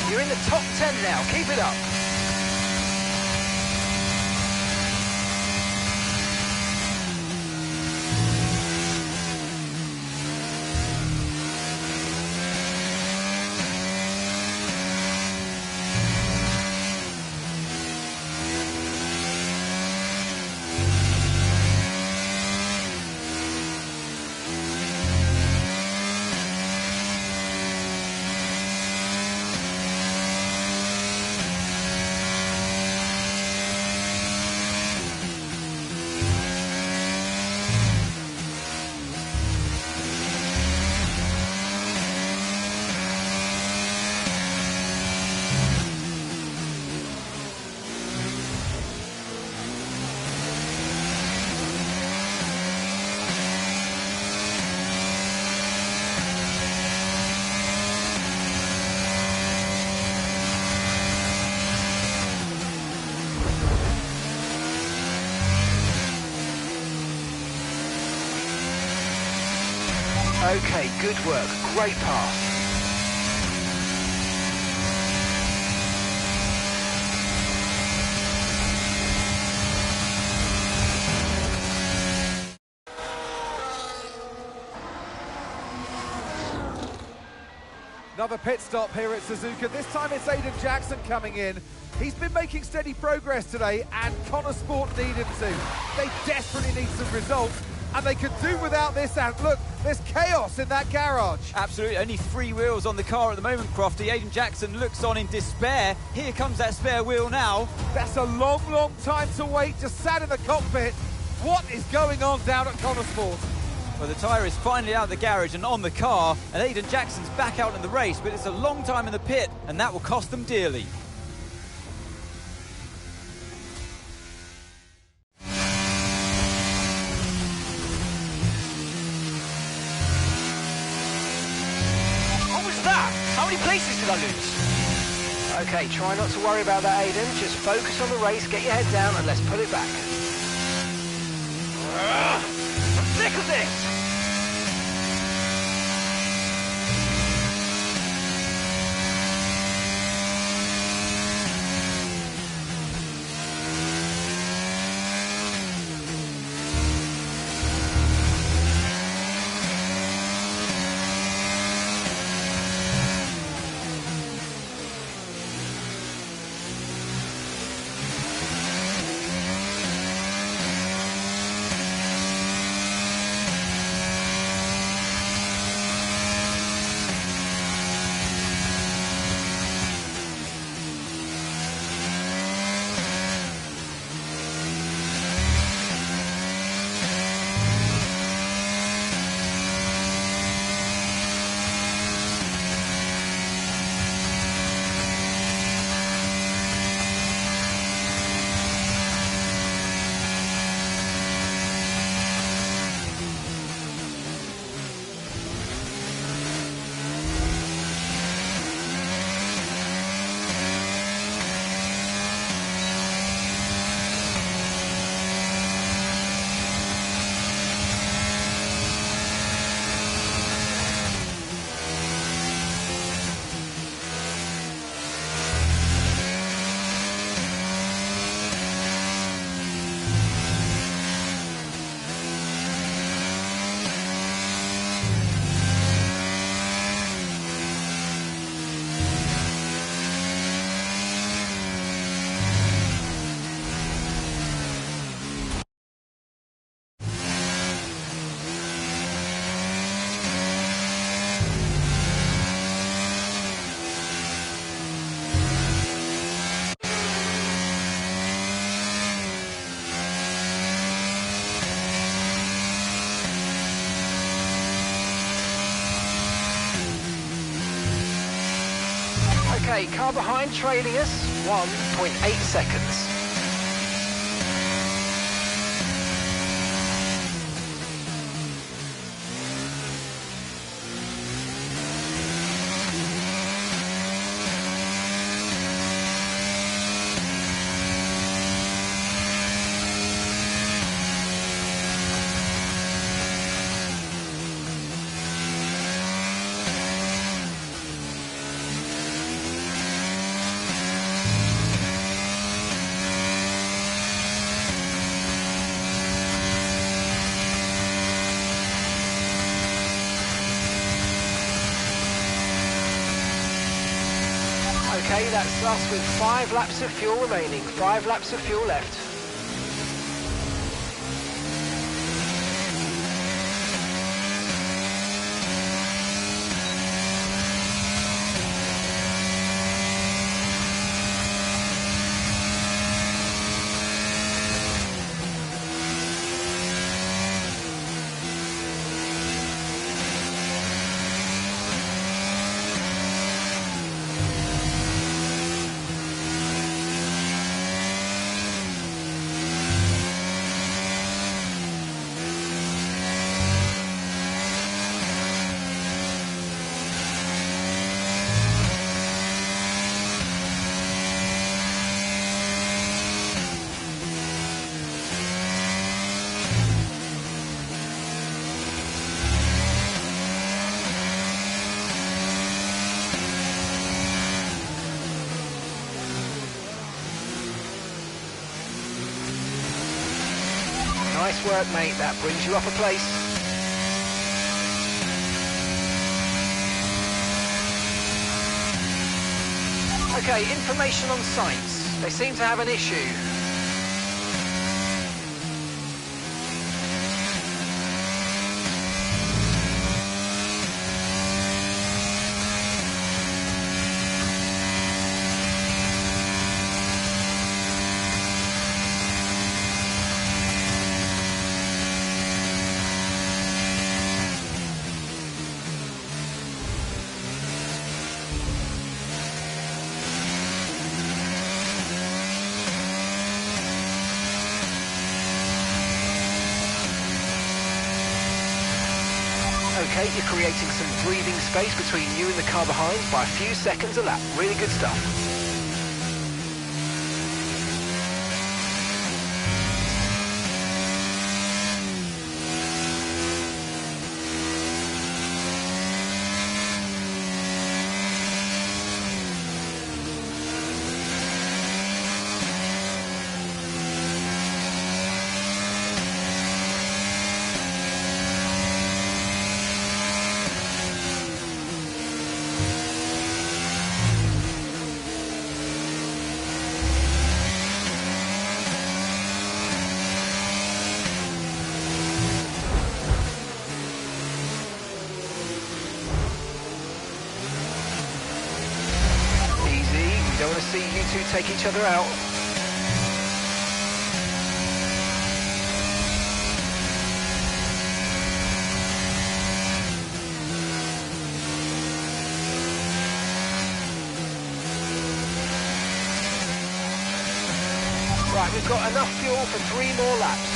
You're in the top 10 now, keep it up. Okay, good work. Great pass. Another pit stop here at Suzuka. This time it's Aiden Jackson coming in. He's been making steady progress today, and Connor Sport need him to. They desperately need some results, and they could do without this. And look, there's chaos in that garage. Absolutely, only 3 wheels on the car at the moment, Crofty. Aiden Jackson looks on in despair. Here comes that spare wheel now. That's a long, long time to wait, just sat in the cockpit. What is going on down at Connor Sport? Well, the tyre is finally out of the garage and on the car, and Aiden Jackson's back out in the race, but it's a long time in the pit, and that will cost them dearly. places did I lose? Okay, try not to worry about that, Aiden. Just focus on the race, get your head down, and let's put it back. I'm sick of this! Okay, car behind trailing us, 1.8 seconds. Okay, that's us with 5 laps of fuel remaining, 5 laps of fuel left. Nice work, mate. That brings you up a place. Okay, information on sites. They seem to have an issue. Okay, you're creating some breathing space between you and the car behind by a few seconds a lap. Really good stuff. Don't want to see you two take each other out. Right, we've got enough fuel for 3 more laps.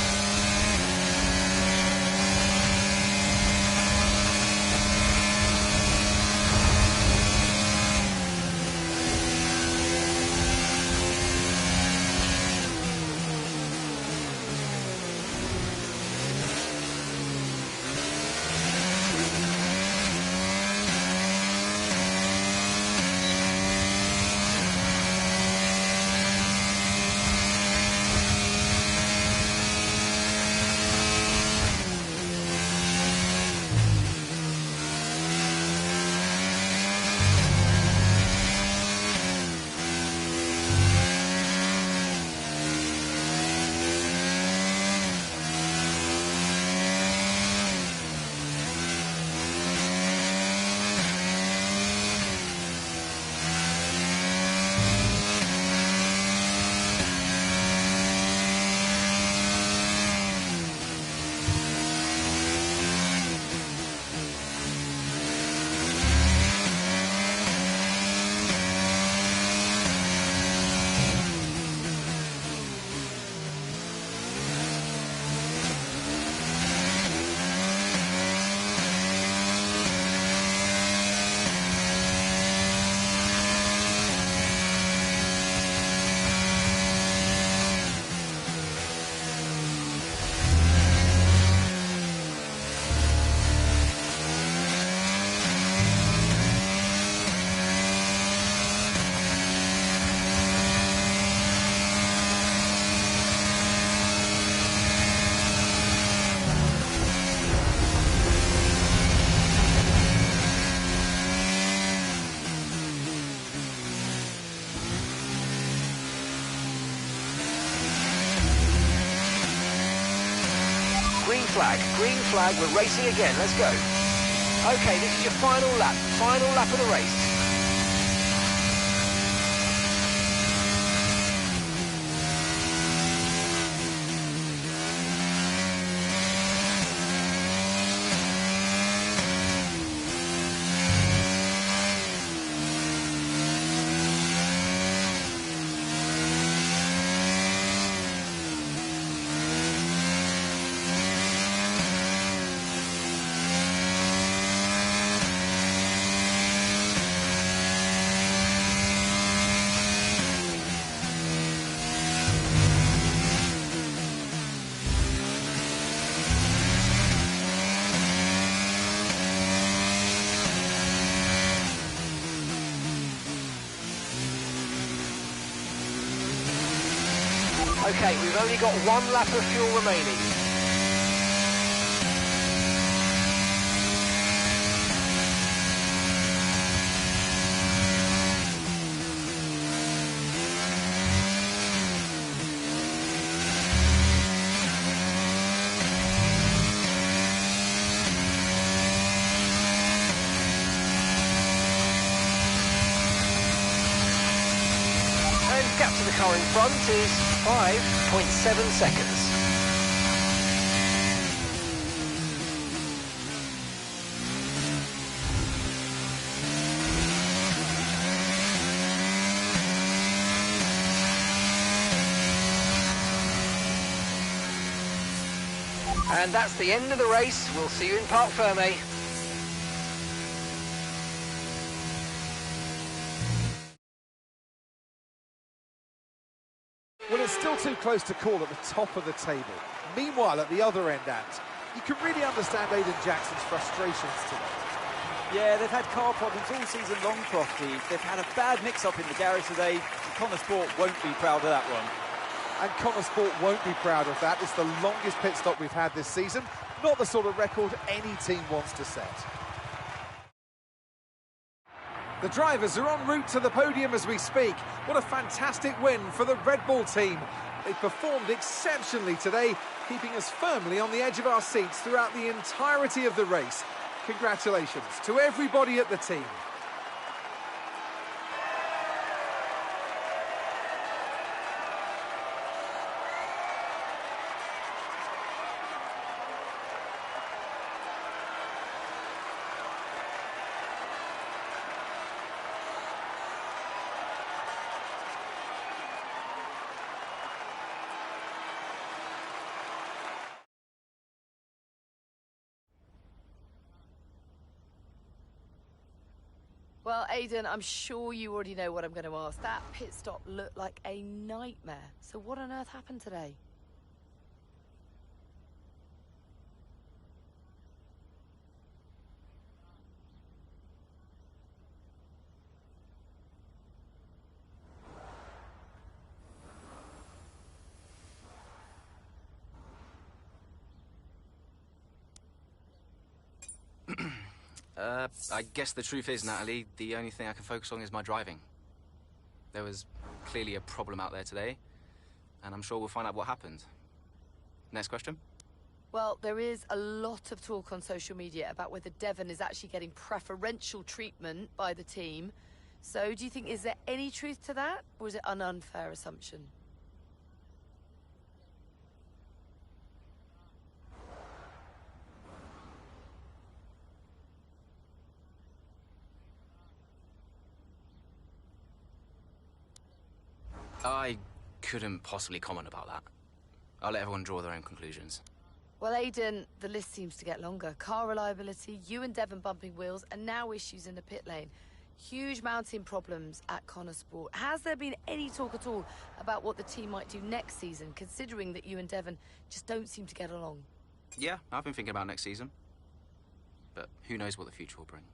Green flag, we're racing again, let's go. Okay, this is your final lap of the race. Okay, we've only got 1 lap of fuel remaining. And gap to the car in front is 5.7 seconds. And that's the end of the race. We'll see you in Parc Fermé. Well, it's still too close to call at the top of the table. Meanwhile, at the other end, Ant, you can really understand Aiden Jackson's frustrations today. Yeah, they've had car problems all season long, Crofty. They've had a bad mix-up in the garage today. And Connor Sport won't be proud of that one. And Connor Sport won't be proud of that. It's the longest pit stop we've had this season. Not the sort of record any team wants to set. The drivers are en route to the podium as we speak. What a fantastic win for the Red Bull team. They performed exceptionally today, keeping us firmly on the edge of our seats throughout the entirety of the race. Congratulations to everybody at the team. Well, Aidan, I'm sure you already know what I'm going to ask. That pit stop looked like a nightmare. So what on earth happened today? I guess the truth is, Natalie, the only thing I can focus on is my driving. There was clearly a problem out there today, and I'm sure we'll find out what happened. Next question? Well, there is a lot of talk on social media about whether Devon is actually getting preferential treatment by the team. So, do you think, is there any truth to that, or is it an unfair assumption? I couldn't possibly comment about that. I'll let everyone draw their own conclusions. Well, Aidan, the list seems to get longer. Car reliability, you and Devon bumping wheels, and now issues in the pit lane. Huge mounting problems at Connor Sport. Has there been any talk at all about what the team might do next season, considering that you and Devon just don't seem to get along? Yeah, I've been thinking about next season. But who knows what the future will bring.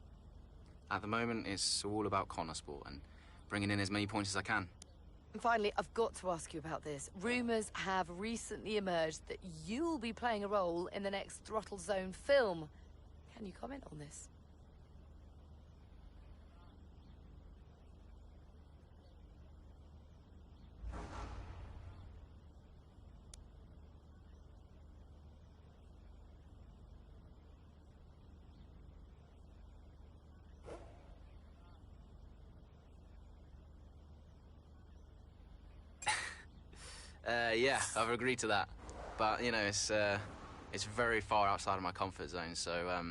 At the moment, it's all about Connor Sport and bringing in as many points as I can. And finally, I've got to ask you about this. Rumours have recently emerged that you'll be playing a role in the next Throttle Zone film. Can you comment on this? Yeah, I've agreed to that. But, you know, it's very far outside of my comfort zone, so,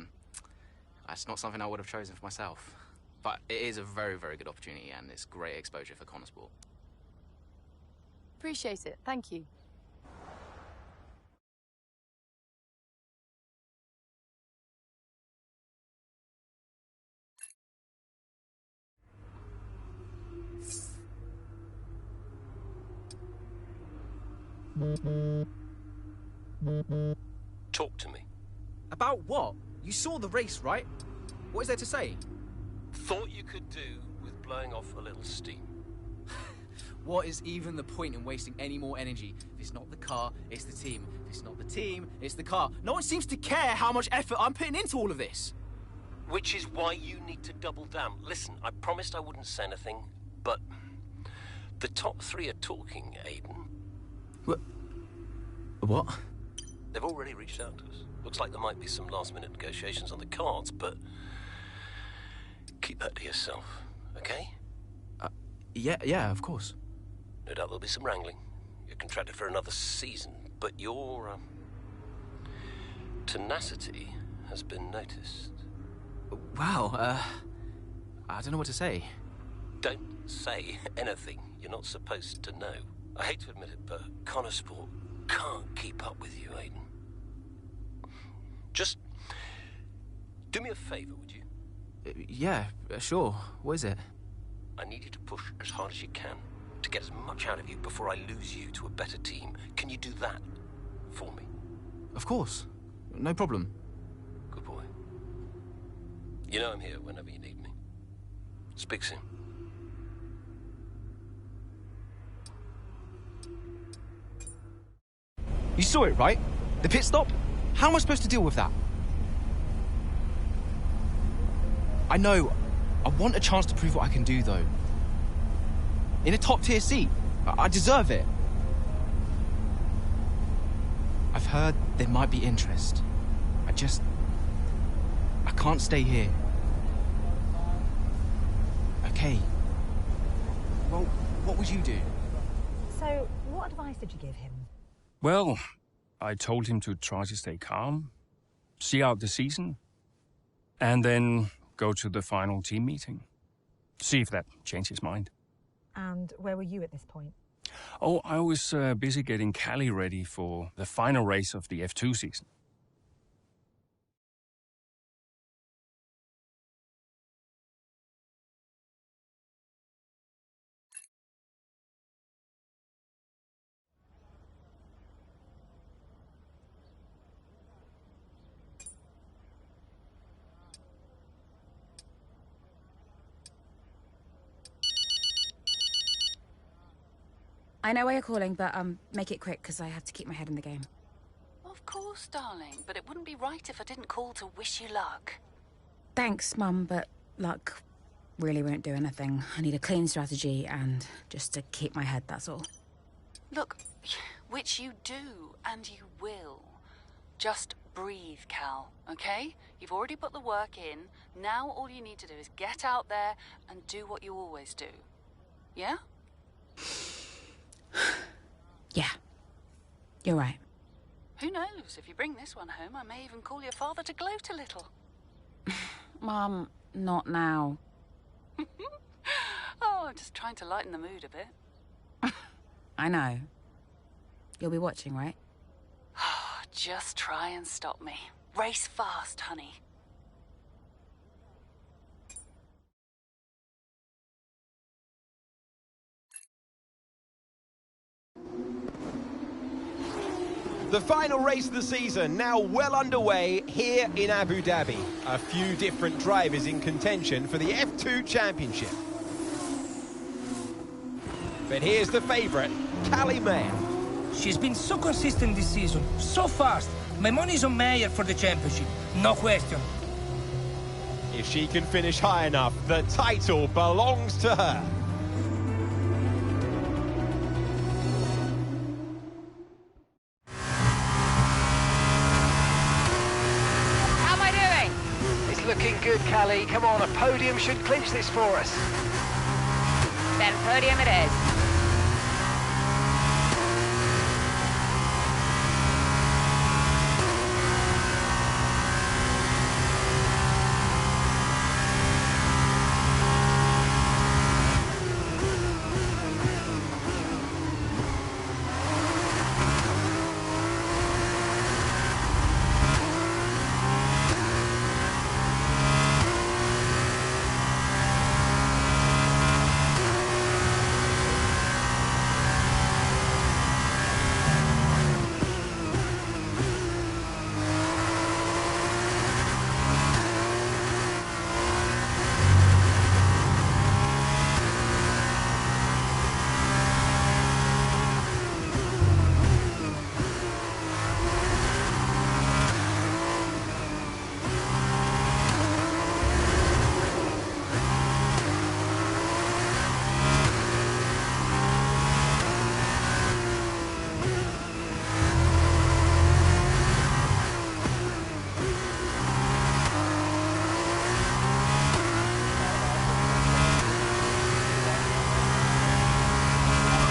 it's not something I would have chosen for myself. But it is a very, very good opportunity, and it's great exposure for Connor Sport. Appreciate it. Thank you. Talk to me. About what? You saw the race, right? What is there to say? Thought you could do with blowing off a little steam. What is even the point in wasting any more energy? If it's not the car, it's the team. If it's not the team, it's the car. No one seems to care how much effort I'm putting into all of this. Which is why you need to double down. Listen, I promised I wouldn't say anything, but the top three are talking, Aiden. What? They've already reached out to us. Looks like there might be some last-minute negotiations on the cards, but keep that to yourself, okay? Yeah, of course. No doubt there'll be some wrangling. You're contracted for another season, but your tenacity has been noticed. Wow, I don't know what to say. Don't say anything you're not supposed to know. I hate to admit it, but Connor Sport can't keep up with you, Aiden. Just do me a favour, would you? Yeah, sure. What is it? I need you to push as hard as you can. to get as much out of you before I lose you to a better team. Can you do that for me? Of course. No problem. Good boy. You know I'm here whenever you need me. Speak soon. You saw it, right? The pit stop? How am I supposed to deal with that? I know. I want a chance to prove what I can do, though. In a top-tier seat. I deserve it. I've heard there might be interest. I can't stay here. Okay. Well, what would you do? So, what advice did you give him? Well, I told him to try to stay calm, see out the season, and then go to the final team meeting. See if that changed his mind. And where were you at this point? Oh, I was busy getting Callie ready for the final race of the F2 season. I know why you're calling, but make it quick, because I have to keep my head in the game. Of course, darling, but it wouldn't be right if I didn't call to wish you luck. Thanks, Mum, but luck really won't do anything. I need a clean strategy and just to keep my head, that's all. Look, which you do, and you will. Just breathe, Cal, okay? You've already put the work in. Now all you need to do is get out there and do what you always do. Yeah? Yeah, you're right. Who knows? If you bring this one home, I may even call your father to gloat a little. Mum, not now. Oh, I'm just trying to lighten the mood a bit. I know. You'll be watching, right? Just try and stop me. Race fast, honey. The final race of the season now well underway here in Abu Dhabi. A few different drivers in contention for the F2 Championship. But here's the favourite, Callie Mayer. She's been so consistent this season, so fast. My money's on Mayer for the championship, no question. If she can finish high enough, the title belongs to her. Looking good, Callie. Come on, a podium should clinch this for us. Then podium it is.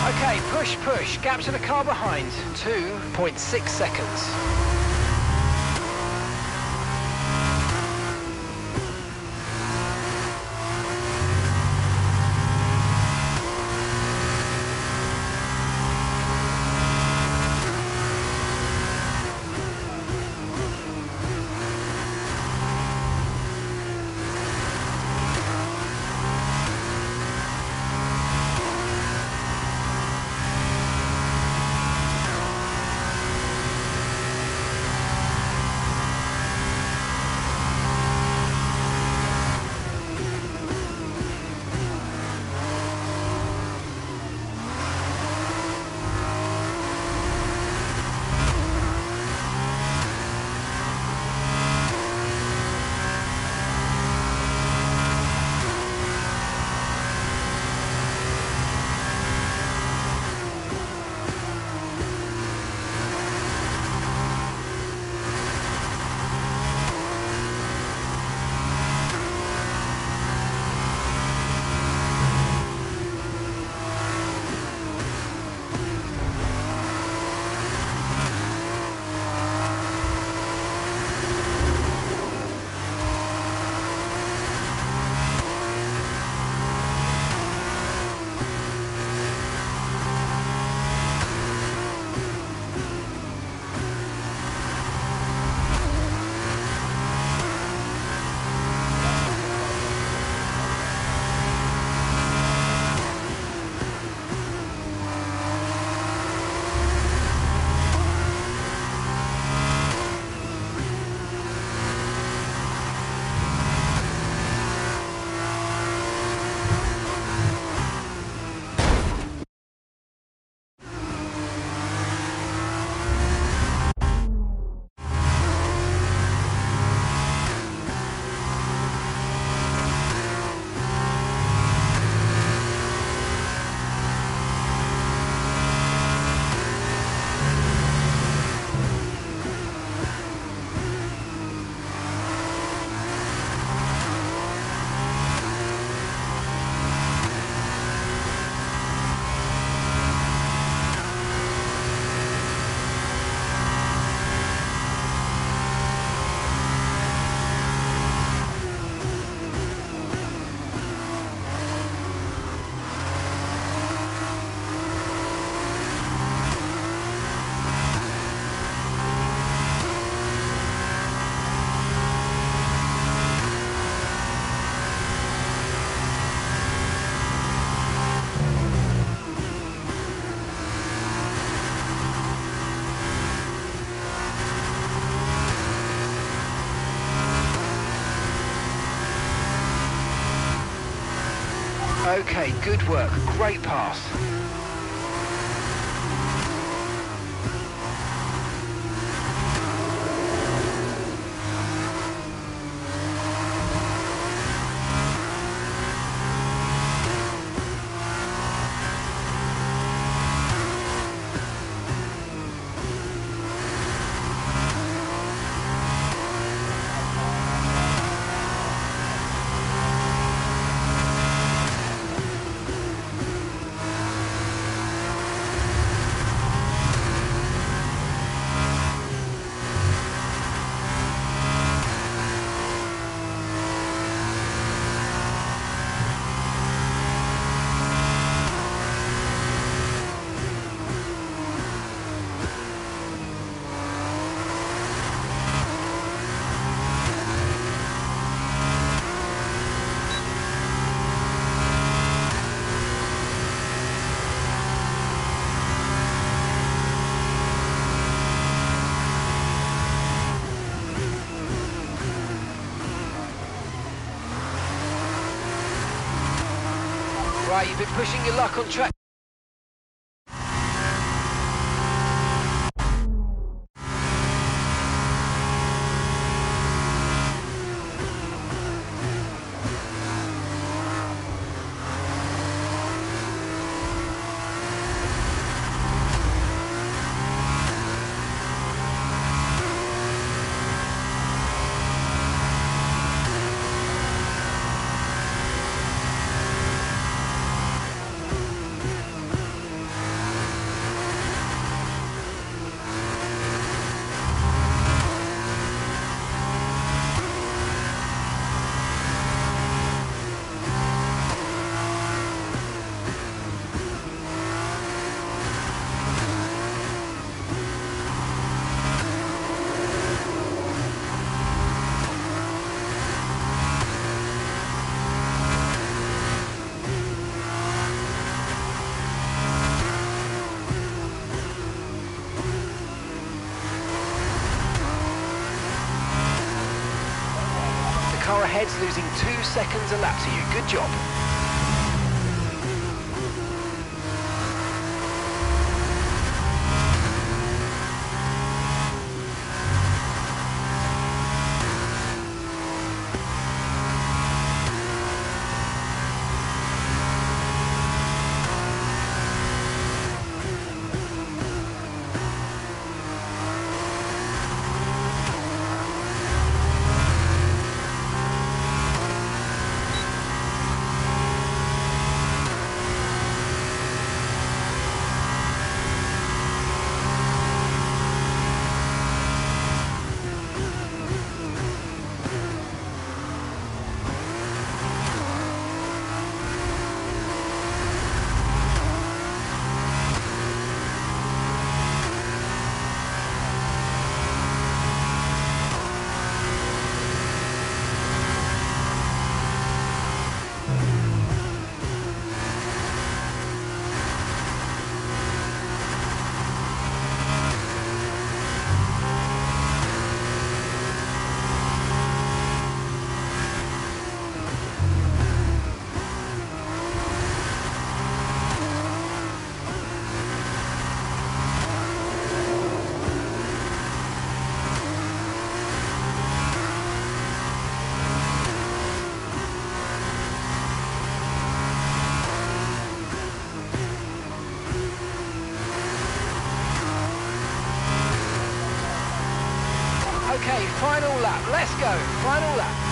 Okay, push. Gap to the car behind, 2.6 seconds. Okay, good work. Great pass. Right, you've been pushing your luck on track. The car ahead's losing 2 seconds a lap to you. Good job. Okay, final lap. Let's go. Final lap.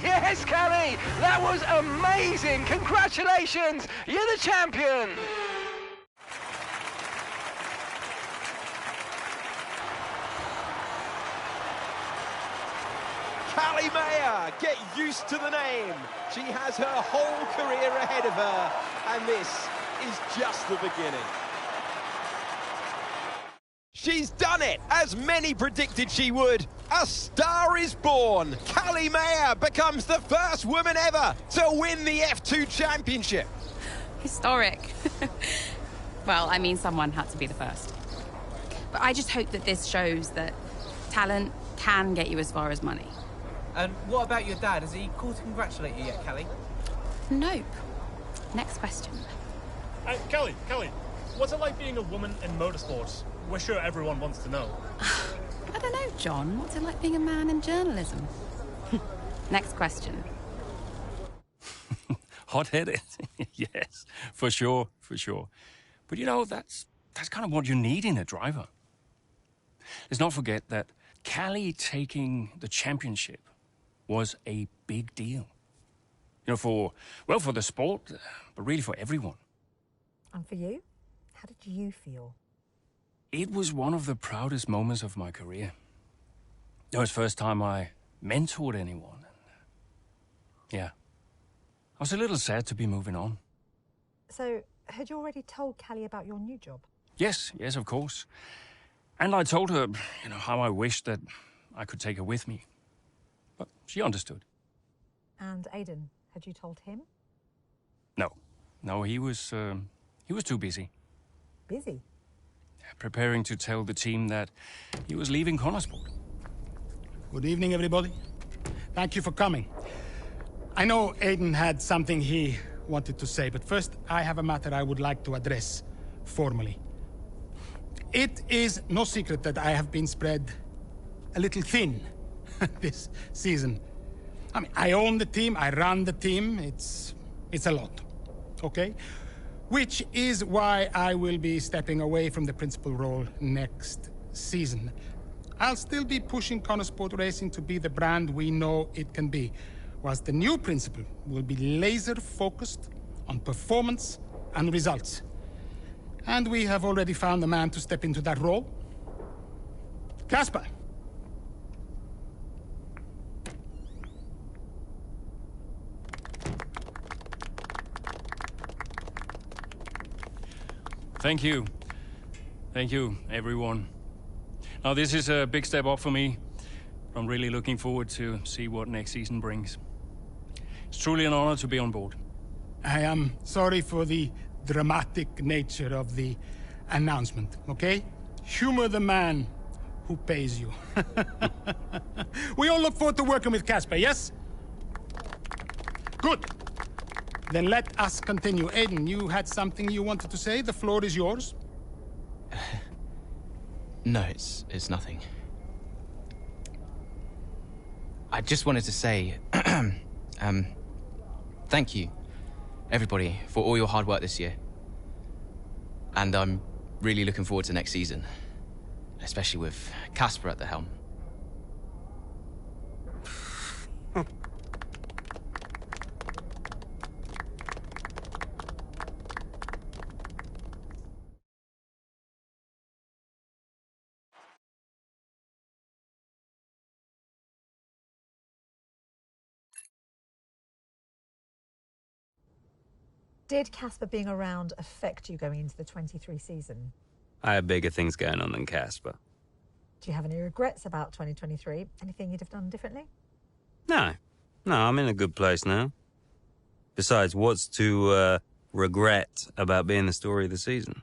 Yes, Callie! That was amazing! Congratulations! You're the champion! Callie Mayer, get used to the name. She has her whole career ahead of her, and this is just the beginning. She's done it, as many predicted she would. A star is born. Callie Mayer becomes the first woman ever to win the F2 Championship. Historic. Well, I mean, someone had to be the first. But I just hope that this shows that talent can get you as far as money. And what about your dad? Has he called to congratulate you yet, Callie? Nope. Next question. Kelly, what's it like being a woman in motorsports? We're sure everyone wants to know. I don't know, John. What's it like being a man in journalism? Next question. Hot-headed? Yes, for sure. But you know, that's kind of what you need in a driver. Let's not forget that Callie taking the championship was a big deal. You know, for the sport, but really for everyone. And for you? How did you feel? It was one of the proudest moments of my career. It was the first time I mentored anyone. Yeah. I was a little sad to be moving on. So, had you already told Callie about your new job? Yes, of course. And I told her, you know, how I wished that I could take her with me. But she understood. And Aidan, had you told him? No, he was too busy. Busy? Preparing to tell the team that he was leaving Connorsport. Good evening, everybody. Thank you for coming. I know Aidan had something he wanted to say, but first I have a matter I would like to address formally. It is no secret that I have been spread a little thin this season. I mean, I own the team, I run the team, it's a lot, okay? Which is why I will be stepping away from the principal role next season. I'll still be pushing Connorsport Racing to be the brand we know it can be, whilst the new principal will be laser-focused on performance and results. And we have already found a man to step into that role. Casper. Thank you. Thank you, everyone. Now, this is a big step up for me. I'm really looking forward to see what next season brings. It's truly an honor to be on board. I am sorry for the dramatic nature of the announcement, okay? Humor the man who pays you. We all look forward to working with Casper, yes? Good. Then let us continue. Aidan, you had something you wanted to say? The floor is yours. No, it's nothing. I just wanted to say, thank you, everybody, for all your hard work this year. And I'm really looking forward to next season, especially with Casper at the helm. Did Casper being around affect you going into the 23 season? I have bigger things going on than Casper. Do you have any regrets about 2023? Anything you'd have done differently? No, I'm in a good place now. Besides, what's to regret about being the story of the season?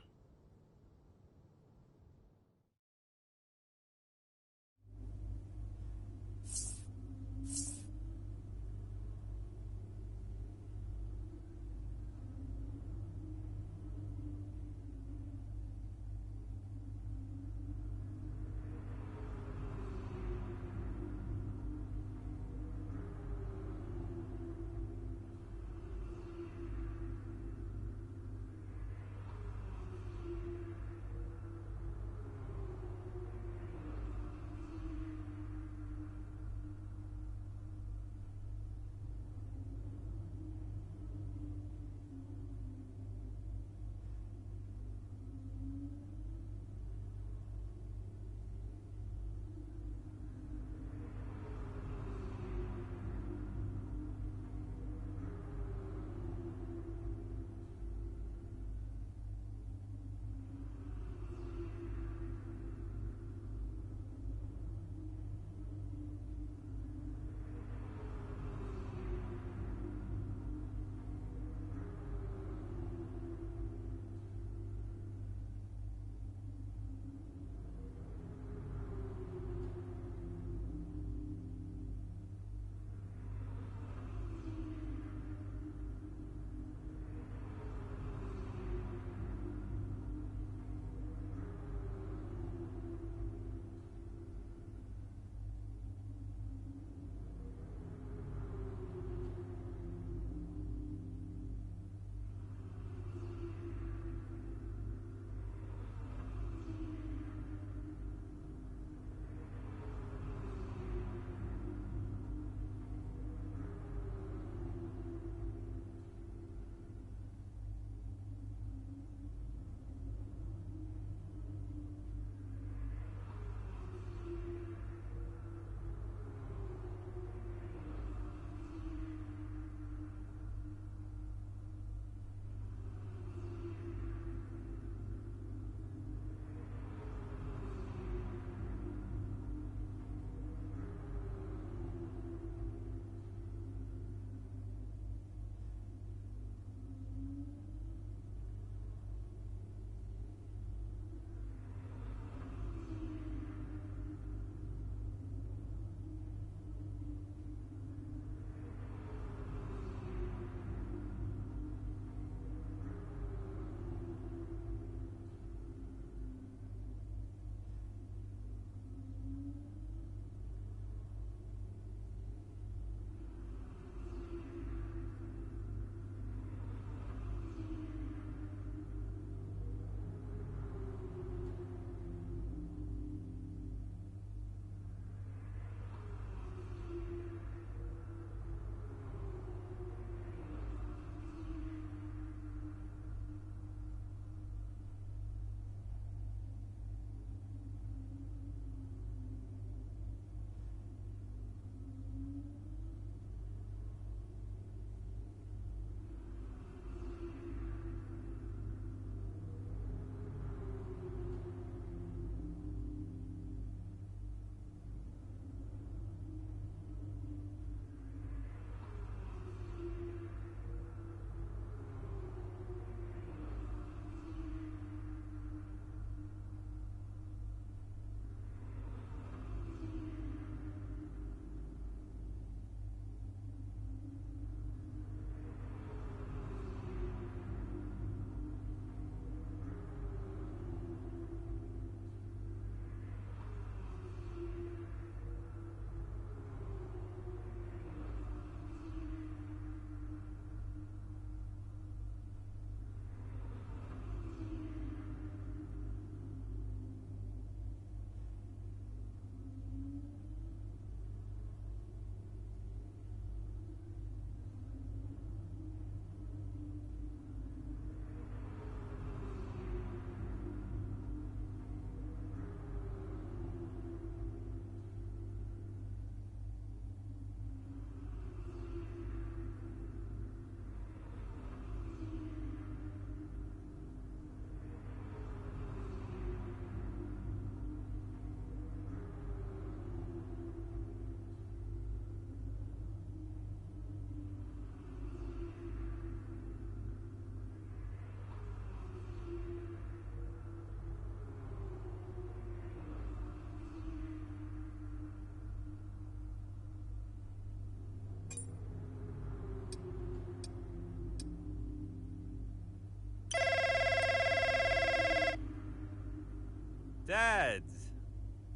Dad!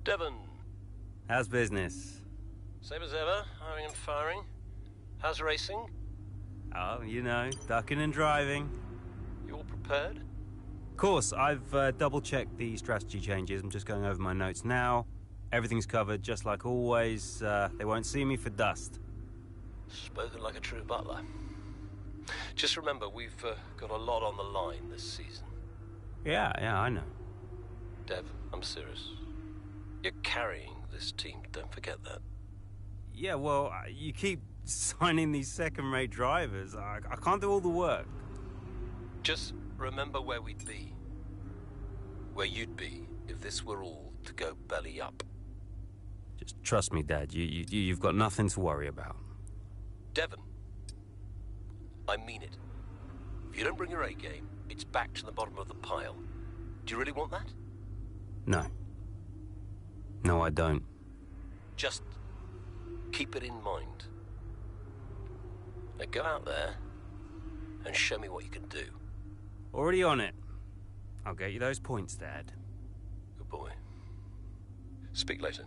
Devon. How's business? Same as ever, hiring and firing. How's racing? Oh, you know, ducking and driving. You all prepared? Of course, I've double-checked the strategy changes. I'm just going over my notes now. Everything's covered, just like always. They won't see me for dust. Spoken like a true butler. Just remember, we've got a lot on the line this season. Yeah, I know. Dev, I'm serious. You're carrying this team, don't forget that. Yeah, well, you keep signing these second-rate drivers. I can't do all the work. Just remember where we'd be. Where you'd be if this were all to go belly up. Just trust me, Dad. You've got nothing to worry about. Devon, I mean it. If you don't bring your A game, it's back to the bottom of the pile. Do you really want that? No. No, I don't. Just keep it in mind. Now go out there and show me what you can do. Already on it. I'll get you those points, Dad. Good boy. Speak later.